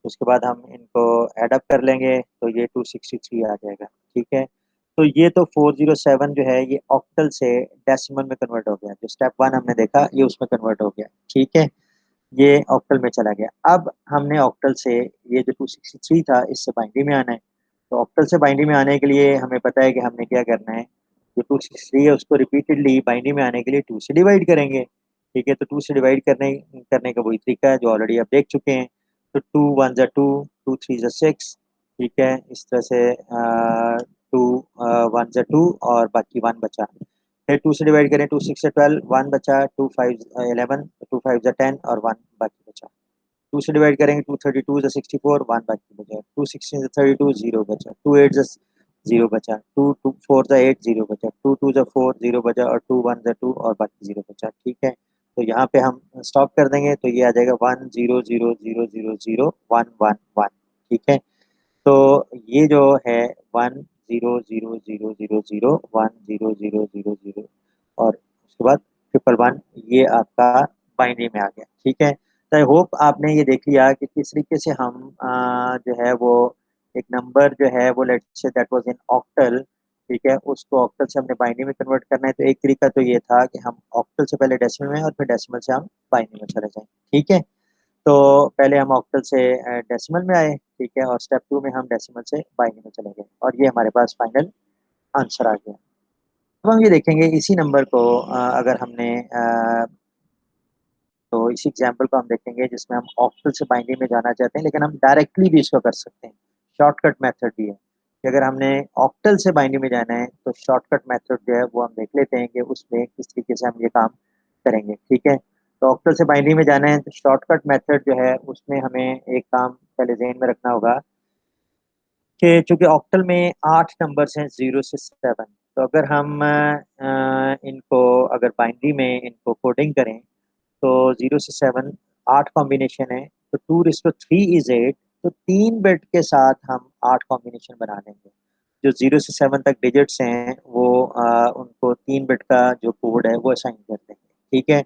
उसके बाद हम इनको एडअप कर लेंगे तो ये 263 आ जाएगा, ठीक है। तो ये तो 407 जो है ये ऑक्टल से डेसिमल में कन्वर्ट हो गया। जो स्टेप वन हमने देखा ये उसमें कन्वर्ट हो गया, ठीक है। ये ऑक्टल में चला गया। अब हमने ऑक्टल से ये जो 263 था इससे बाइनरी में आना है। तो ऑक्टल से बाइनरी में आने के लिए हमें पता है कि हमने क्या करना है। जो 263 है उसको रिपीटेडली बाइनरी में आने के लिए 2 से डिवाइड करेंगे, ठीक है। तो 2 से डिवाइड करने करने का वही तरीका है जो ऑलरेडी आप देख चुके हैं। तो 2 1 2, 2 3 6, ठीक है। इस तरह से 2 1 2 और बाकी 1 बचा। फिर 2 से डिवाइड करें, 2 6 12, 1 बचा, 2 5 11, 2 5 10 और 1 बाकी बचा। 2 से डिवाइड करेंगे, 2 32 64, 1 बाकी बचा। 2 16 32, 0 बचा। 2 8 0 बचा। 2 4 8, 0 बचा। 2 2 4, 0 बचा और 2 1 2 और बाकी 0 बचा, ठीक है। तो यहाँ पे हम स्टॉप कर देंगे तो ये आ जाएगा 1 0 0 0 0 1 1 1, ठीक है। तो ये जो है 1 0 0 0 0 0 1 0 0 0 0 और उसके बाद 1 1 1 ये आपका बाइनरी में आ गया, ठीक है। तो आई होप आपने ये देख लिया कि किस तरीके से हम जो है वो एक नंबर जो है वो let's say that was in octal, ठीक है, उसको ऑक्टल से हमने बाइनरी में कन्वर्ट करना है। तो एक तरीका तो ये था कि हम ऑक्टल से पहले डेसिमल में और फिर डेसिमल से हम बाइनरी में चले जाएं, ठीक है। तो पहले हम ऑक्टल से डेसिमल में आए, ठीक है, और स्टेप टू में हम डेसिमल से बाइनरी में चले गए और ये हमारे पास फाइनल आंसर आ गया। अब हम ये देखेंगे इसी नंबर को अगर हमने तो इसी एग्जाम्पल को हम देखेंगे जिसमें हम ऑक्टल से बाइनरी में जाना चाहते हैं लेकिन हम डायरेक्टली भी इसको कर सकते हैं। शॉर्टकट मेथड भी है कि अगर हमने ऑक्टल से बाइनरी में जाना है तो शॉर्टकट मेथड जो है वो हम देख लेते हैं कि उसमें किस तरीके से हम ये काम करेंगे, ठीक है। तो ऑक्टल से बाइनरी में जाना है तो शॉर्टकट मेथड जो है उसमें हमें एक काम पहले ज़हन में रखना होगा कि चूंकि ऑक्टल में 8 नंबर्स हैं 0 से 7। तो अगर हम इनको अगर बाइनरी में इनको कोडिंग करें तो 0 से 7 8 कॉम्बिनेशन है। तो 2 3 इज 8। तो 3 बिट के साथ हम 8 कॉम्बिनेशन बना लेंगे। जो 0 से 7 तक डिजिट्स हैं वो उनको 3 बिट का जो कोड है वो असाइन कर देंगे, ठीक है।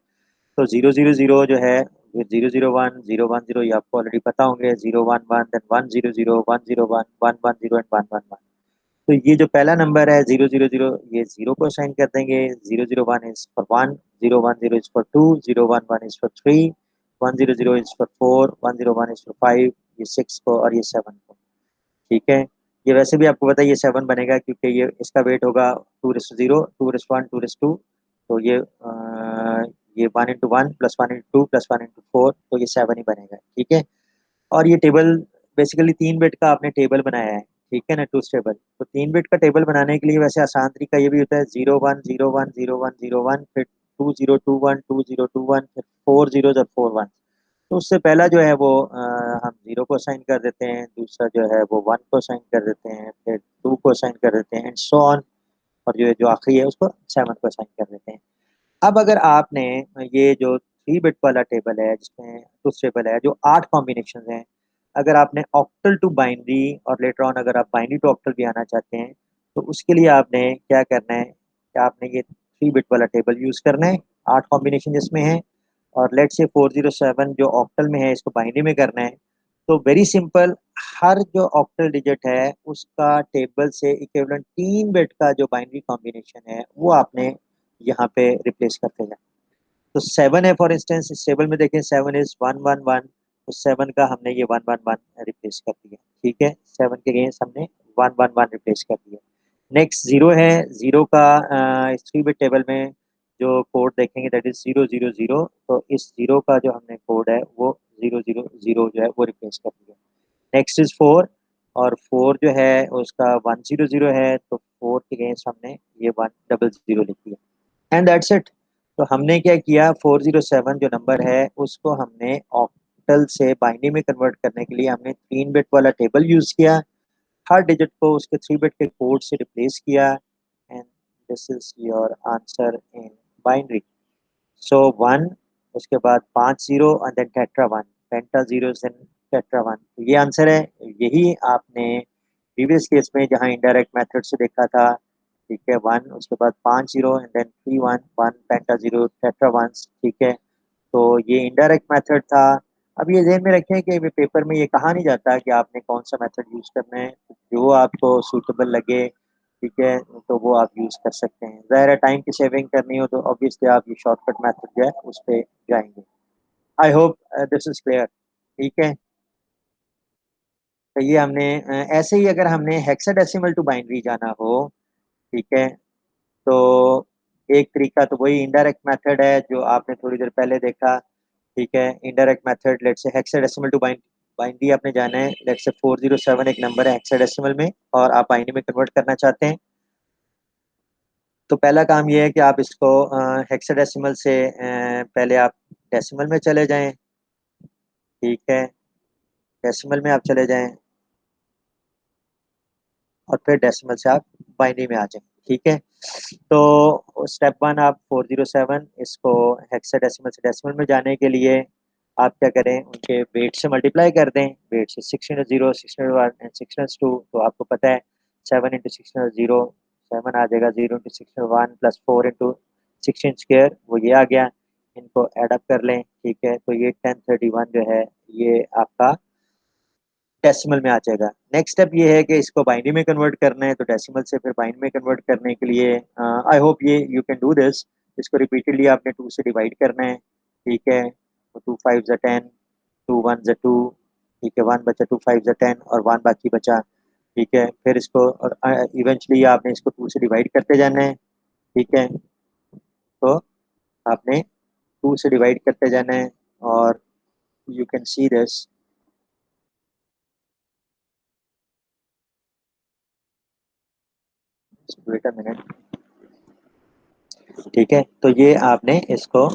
तो 0 0 0 जो है 0 0 1 0 1 0 ये आपको ऑलरेडी पता होंगे। 0 1 1 देन 1 0 0 1 0 1 1 1 0 एंड 1 1 1। तो ये जो पहला नंबर है 0 0 0 ये 0 को असाइन कर देंगे। 0 0 1 is for 1, 0 1 0 is for 2, 0 1 1 is for 3, 1 0 0 is for 4, 1 0 1 is for 5, ये 6 को और ये 7 को, ठीक है। ये वैसे भी आपको पता है ये 7 बनेगा क्योंकि ये इसका वेट होगा 2 0, 2 1 2 तो ये 1 into 1 plus 1 into 2 plus 1 into 4 तो ये 7 ही बनेगा, ठीक है। और ये टेबल बेसिकली 3 बिट का आपने टेबल बनाया है, ठीक है ना, टूस टेबल। तो 3 बिट का टेबल बनाने के लिए वैसे आसान तरीका ये भी होता है 0 1 0 1 0 1 0 1 फिर 2 0 2 1 2 0 2 1 फिर 4 0 और 4 1। तो उससे पहला जो है वो हम 0 को असाइन कर देते हैं, दूसरा जो है वो 1 को असाइन कर देते हैं, फिर 2 को असाइन कर देते हैं एंड सो ऑन। और जो जो आखिरी है उसको 7 को असाइन कर देते हैं। अब अगर आपने ये जो 3 बिट वाला टेबल है जिसमें टूस टेबल है जो 8 कॉम्बिनेशन हैं, अगर आपने ऑक्टल टू बाइनरी और लेटर ऑन अगर आप बाइनरी टू ऑक्टल भी आना चाहते हैं तो उसके लिए आपने क्या करना है कि आपने ये 3 बिट वाला टेबल यूज करना है 8 कॉम्बिनेशन जिसमें है। और लेट से 407 जो ऑक्टल में है इसको बाइनरी में करना है। तो वेरी सिंपल, हर जो ऑक्टल डिजिट है उसका टेबल से इक्विवेलेंट 3 बिट का जो बाइनरी कॉम्बिनेशन है वो आपने यहाँ पे रिप्लेस करते जाए। तो 7 है फॉर इंस्टेंस, इस टेबल में देखें 7 इज 1 1 1। तो 7 का हमने ये 1 1 1 रिप्लेस कर दिया, ठीक है। 7 के अगेंस्ट हमने 1 1 1 रिप्लेस कर दिया। नेक्स्ट 0 है, 0 का इस 3 बिट टेबल में जो कोड देखेंगे दैट इज 0 0 0। तो इस 0 का जो हमने कोड है वो 0 0 0 जो है वो रिप्लेस कर दिया। Next is 4। और 4 जो है उसका 1 0 0 है तो 4 के अगेंस्ट हमने ये 1 0 0 लिख दिया एंड दैट्स इट। तो हमने क्या किया 407 जो नंबर है उसको हमने ऑक्टल से बाइनरी में कन्वर्ट करने के लिए हमने 3 बिट वाला टेबल यूज किया। हर डिजिट को उसके 3 बिट के कोड से रिप्लेस किया and this is your answer in binary. So 1 उसके बाद 5 zero and then tetra one, penta zero then tetra one. ये आंसर है। यही आपने प्रीवियस केस में जहाँ इनडायरेक्ट मेथड से देखा था, ठीक है, वन, उसके बाद 5 zero and then 3 1, one penta zero tetra one, ठीक है। तो ये इनडायरेक्ट मेथड था। अब ये ध्यान में रखें कि पेपर में ये कहा नहीं जाता कि आपने कौन सा मेथड यूज करना है, जो आपको सूटेबल लगे, ठीक है, तो वो आप यूज कर सकते हैं। ज़ाहिर है टाइम की सेविंग करनी हो तो ऑब्वियसली आप ये शॉर्टकट मेथड जो है उस पे जाएंगे। आई होप दिस इज क्लियर, ठीक है। तो ये हमने ऐसे ही अगर हमने हेक्साडेसिमल टू बाइनरी जाना हो, ठीक है, तो एक तरीका तो वही इनडायरेक्ट मेथड है जो आपने थोड़ी देर पहले देखा, ठीक है। Indirect method, let's say hexadecimal to binary आपने जाना है। लेट्स से 407 एक नंबर है हेक्साडेसिमल में और आप बाइनरी में कन्वर्ट करना चाहते हैं। तो पहला काम ये है कि आप इसको हेक्साडेसिमल से पहले आप डेसिमल में चले जाएं, ठीक है। डेसिमल में आप चले जाएं और फिर डेसिमल से आप बाइनरी में आ जाएं, ठीक है। तो स्टेप वन, आप 407 इसको हेक्साडेसिमल से डेसिमल में जाने के लिए आप क्या करें, उनके वेट से मल्टीप्लाई कर दें। वेट से 16 0, 16 एंड 16 2, तो आपको पता है 7 इंटू 16 0, 7 आ जाएगा। 0 इंटू 16 1 प्लस 4 इंटू 16 स्क्र, वो ये आ गया। इनको एडअप कर लें, ठीक है। तो ये 1031 जो है ये आपका डेसिमल में आ जाएगा। नेक्स्ट स्टेप ये है कि इसको बाइनरी में कन्वर्ट करना है, तो डेसिमल से फिर बाइनरी में कन्वर्ट करने के लिए आई होप ये यू कैन डू दिस। इसको रिपीटेडली आपने 2 से डिवाइड करना है, ठीक है। तो 2 5 ज़ा 10, 2 1 ज़ा 2, ठीक है, 1 बचा, 2 5 ज़ा 10 और 1 बाकी बचा, ठीक है। फिर इसको और इवेंचुअली आपने इसको 2 से डिवाइड करते जाना है, ठीक है। तो आपने 2 से डिवाइड करते जाना है और you can see this. Wait a minute, ठीक है। तो ये आपने इसको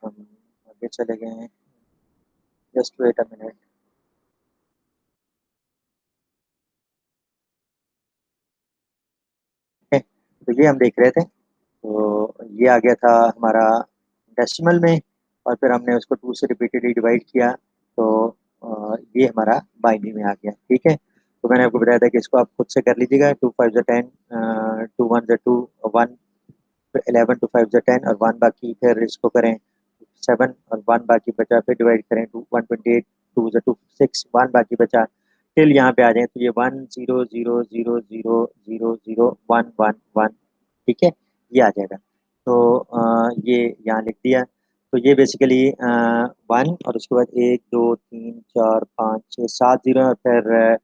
हम आगे चले गए हैं। Just wait a minute. तो ये हम देख रहे थे, तो ये आ गया था हमारा डेसिमल में और फिर हमने उसको 2 से रिपीटेडली डिवाइड किया, तो ये हमारा बाइनरी में आ गया, ठीक है। तो मैंने आपको बताया था कि इसको आप खुद से कर लीजिएगा। 2 5 ज़ा 10, 2 1 ज़ा 2, 1, फिर 11, 2 5 ज़ा 10 और 1 बाकी, फिर इसको करें 7 और 1 बाकी बचा, फिर डिवाइड करें 2 128, 2 ज़ा 2 6, 1 बाकी बचा। टिल यहाँ पे आ जाए तो ये 1 0 0 0 0 0 0 1 1 1, ठीक है, ये आ जाएगा। तो ये यहाँ लिख दिया। तो ये बेसिकली 1 और उसके बाद 1 2 3 4 5 6 7 0 और फिर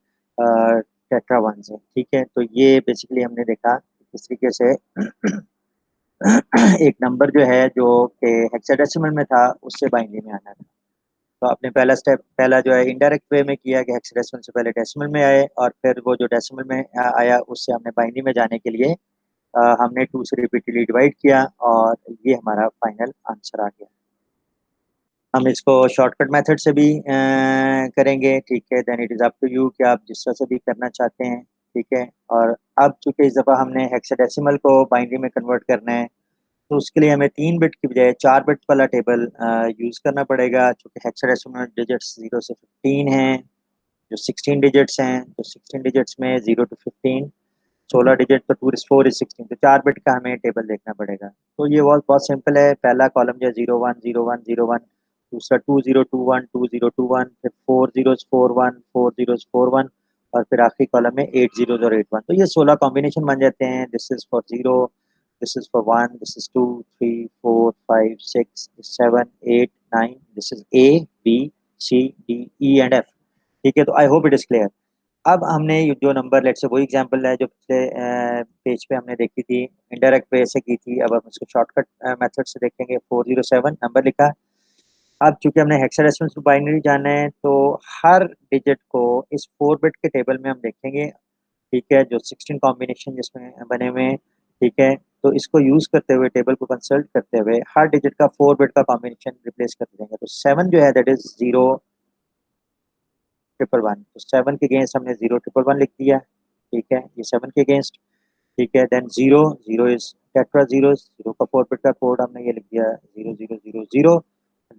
टेट्रा वन है, ठीक है। तो ये बेसिकली हमने देखा किस तरीके से एक नंबर जो है जो कि हेक्साडेसिमल में था उससे बाइनरी में आना था। तो आपने पहला स्टेप, पहला जो है इनडायरेक्ट वे में किया कि हेक्साडेसिमल से पहले डेसिमल में आए और फिर वो जो डेसिमल में आया उससे हमने बाइनरी में जाने के लिए हमने 2 से रिपीटेडली डिवाइड किया और ये हमारा फाइनल आंसर आ गया। हम इसको शॉर्टकट मेथड से भी करेंगे, ठीक है। Then it is up to you कि आप जिस तरह से भी करना चाहते हैं, ठीक है। और अब चूंकि इस दफ़ा हमने हेक्साडेसिमल को बाइनरी में कन्वर्ट करना है, तो उसके लिए हमें 3 बिट की बजाय 4 बिट वाला टेबल यूज़ करना पड़ेगा। चूंकि हेक्साडेसिमल डिजिट्स 0 से 15 हैं, जो 16 डिजिट्स हैं, तो 16 डिजिट्स में 0 to 15, 16 डिजिट, तो 2 4 16, तो 4 बिट का हमें टेबल देखना पड़ेगा। तो ये बहुत बहुत सिंपल है। पहला कॉलम जो है 0 1 0 1 0 1, दूसरा 2 0 2 1 2 0 2 1, फिर 4 0 4 1 4 0 4 1 और फिर आखिरी कॉलम में 8 0 और 8 1। तो ये 16 कॉम्बिनेशन बन जाते हैं। This is for 0, this is for 1, this is 2 3 4 5 6 7 8 9, this is A B C D E and F, ठीक है। तो I hope it is clear. अब हमने ये जो नंबर, लेट से वही एग्जांपल है जो पिछले पेज पे हमने देखी थी, इनडायरेक्ट वे से की थी। अब हम इसको शॉर्टकट मेथड से देखेंगे। 407 नंबर लिखा। अब चूंकि हमने हेक्साडेसिमल टू बाइनरी जाना है, तो हर डिजिट को इस 4 बिट के टेबल में हम देखेंगे, ठीक है, जो 16 कॉम्बिनेशन जिसमें बने हुए हैं, ठीक है। तो इसको यूज करते हुए, टेबल को कंसल्ट करते हुए, हर डिजिट का 4 बिट का कॉम्बिनेशन रिप्लेस कर देंगे। तो 7 जो है दैट इज 0 1 1 1। तो 7 के अगेंस्ट हमने 0 1 1 1 लिख दिया। ठीक है, ये 7 के अगेंस्ट। ठीक है, than zero, zero is tetra zero, zero का 4 बिट का कोड हमने ये लिख दिया 0000।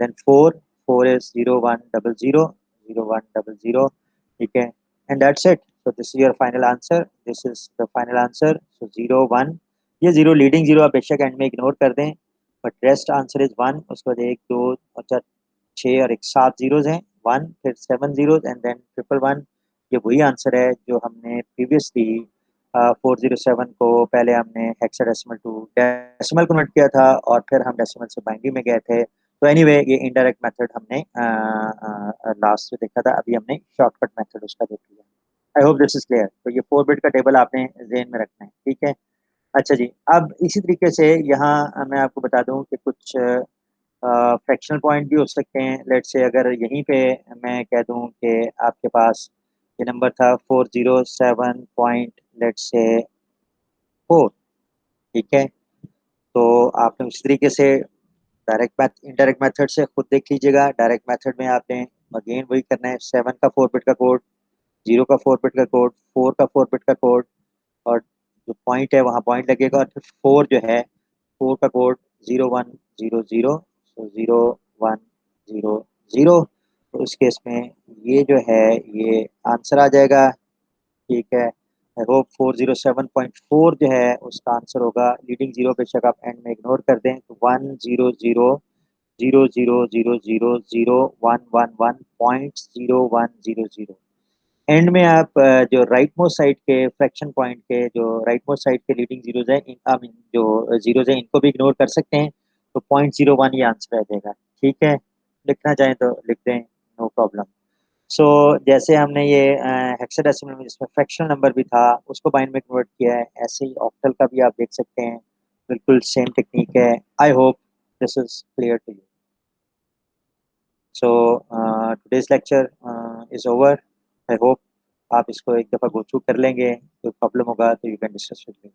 Then four, four is 0100, 0100। ठीक है, and that's it. So this is your final answer, this is the final answer. So 01, ये जीरो लीडिंग जीरो आप बेशक एंड में इग्नोर कर दें, बट रेस्ट आंसर इज 1। उसके बाद एक दो और चार, छः और एक सात जीरोज हैं, 1 फिर 7 जीरोज एंड देन 111। ये वही आंसर है जो हमने प्रीवियसली 407 को पहले हमने हेक्साडेसिमल टू डेसिमल कन्वर्ट किया था और फिर हम डेसिमल से बाइनरी में गए थे। तो एनीवे ये इनडायरेक्ट मेथड हमने लास्ट में देखा था, अभी हमने शॉर्टकट मेथड उसका देख लिया। आई होप दिस इज क्लियर। तो ये 4 बिट का टेबल आपने जेन में रखना है। ठीक है, अच्छा जी। अब इसी तरीके से यहाँ मैं आपको बता दूं कि कुछ फ्रैक्शनल पॉइंट भी हो सकते हैं। लेट से अगर यहीं पे मैं कह दूं कि आपके पास ये नंबर था 407 लेट से 4। ठीक है, तो आपने उसी तरीके से डायरेक्ट मैथ इनडायरेक्ट मेथड से खुद देख लीजिएगा। डायरेक्ट मेथड में आपने अगेन वही करना है, 7 का 4 बिट का कोड, 0 का 4 बिट का कोड, 4 का 4 बिट का कोड, और जो पॉइंट है वहाँ पॉइंट लगेगा, और फिर 4 जो है 4 का कोड 0100, 0100। तो इस केस में ये जो है ये आंसर आ जाएगा। ठीक है, आई होप 407.4 जो है उसका आंसर होगा। लीडिंग जीरो बेशक आप एंड में इग्नोर कर दें, तो 100 000 00111.0100। एंड में आप जो राइट मोस्ट साइड के फ्रैक्शन पॉइंट के, जो राइट मोस्ट साइड के लीडिंग जीरोज है, आई मीन जो जीरोज है, इनको भी इग्नोर कर सकते हैं। तो 0.01 ये आंसर आ जाएगा। ठीक है, लिखना चाहें तो लिख दें, नो प्रॉब्लम। सो जैसे हमने ये हेक्साडेसिमल में जिसमें फ्रैक्शनल नंबर भी था उसको बाइंड में कन्वर्ट किया है, ऐसे ही ऑक्टल का भी आप देख सकते हैं, बिल्कुल सेम टेक्निक है। I hope this is clear to you. So today's lecture is over. I hope आप इसको एक दफ़ा गो थ्रू कर लेंगे। कोई प्रॉब्लम होगा तो you can discuss with me.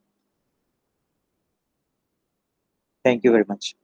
Thank you very much.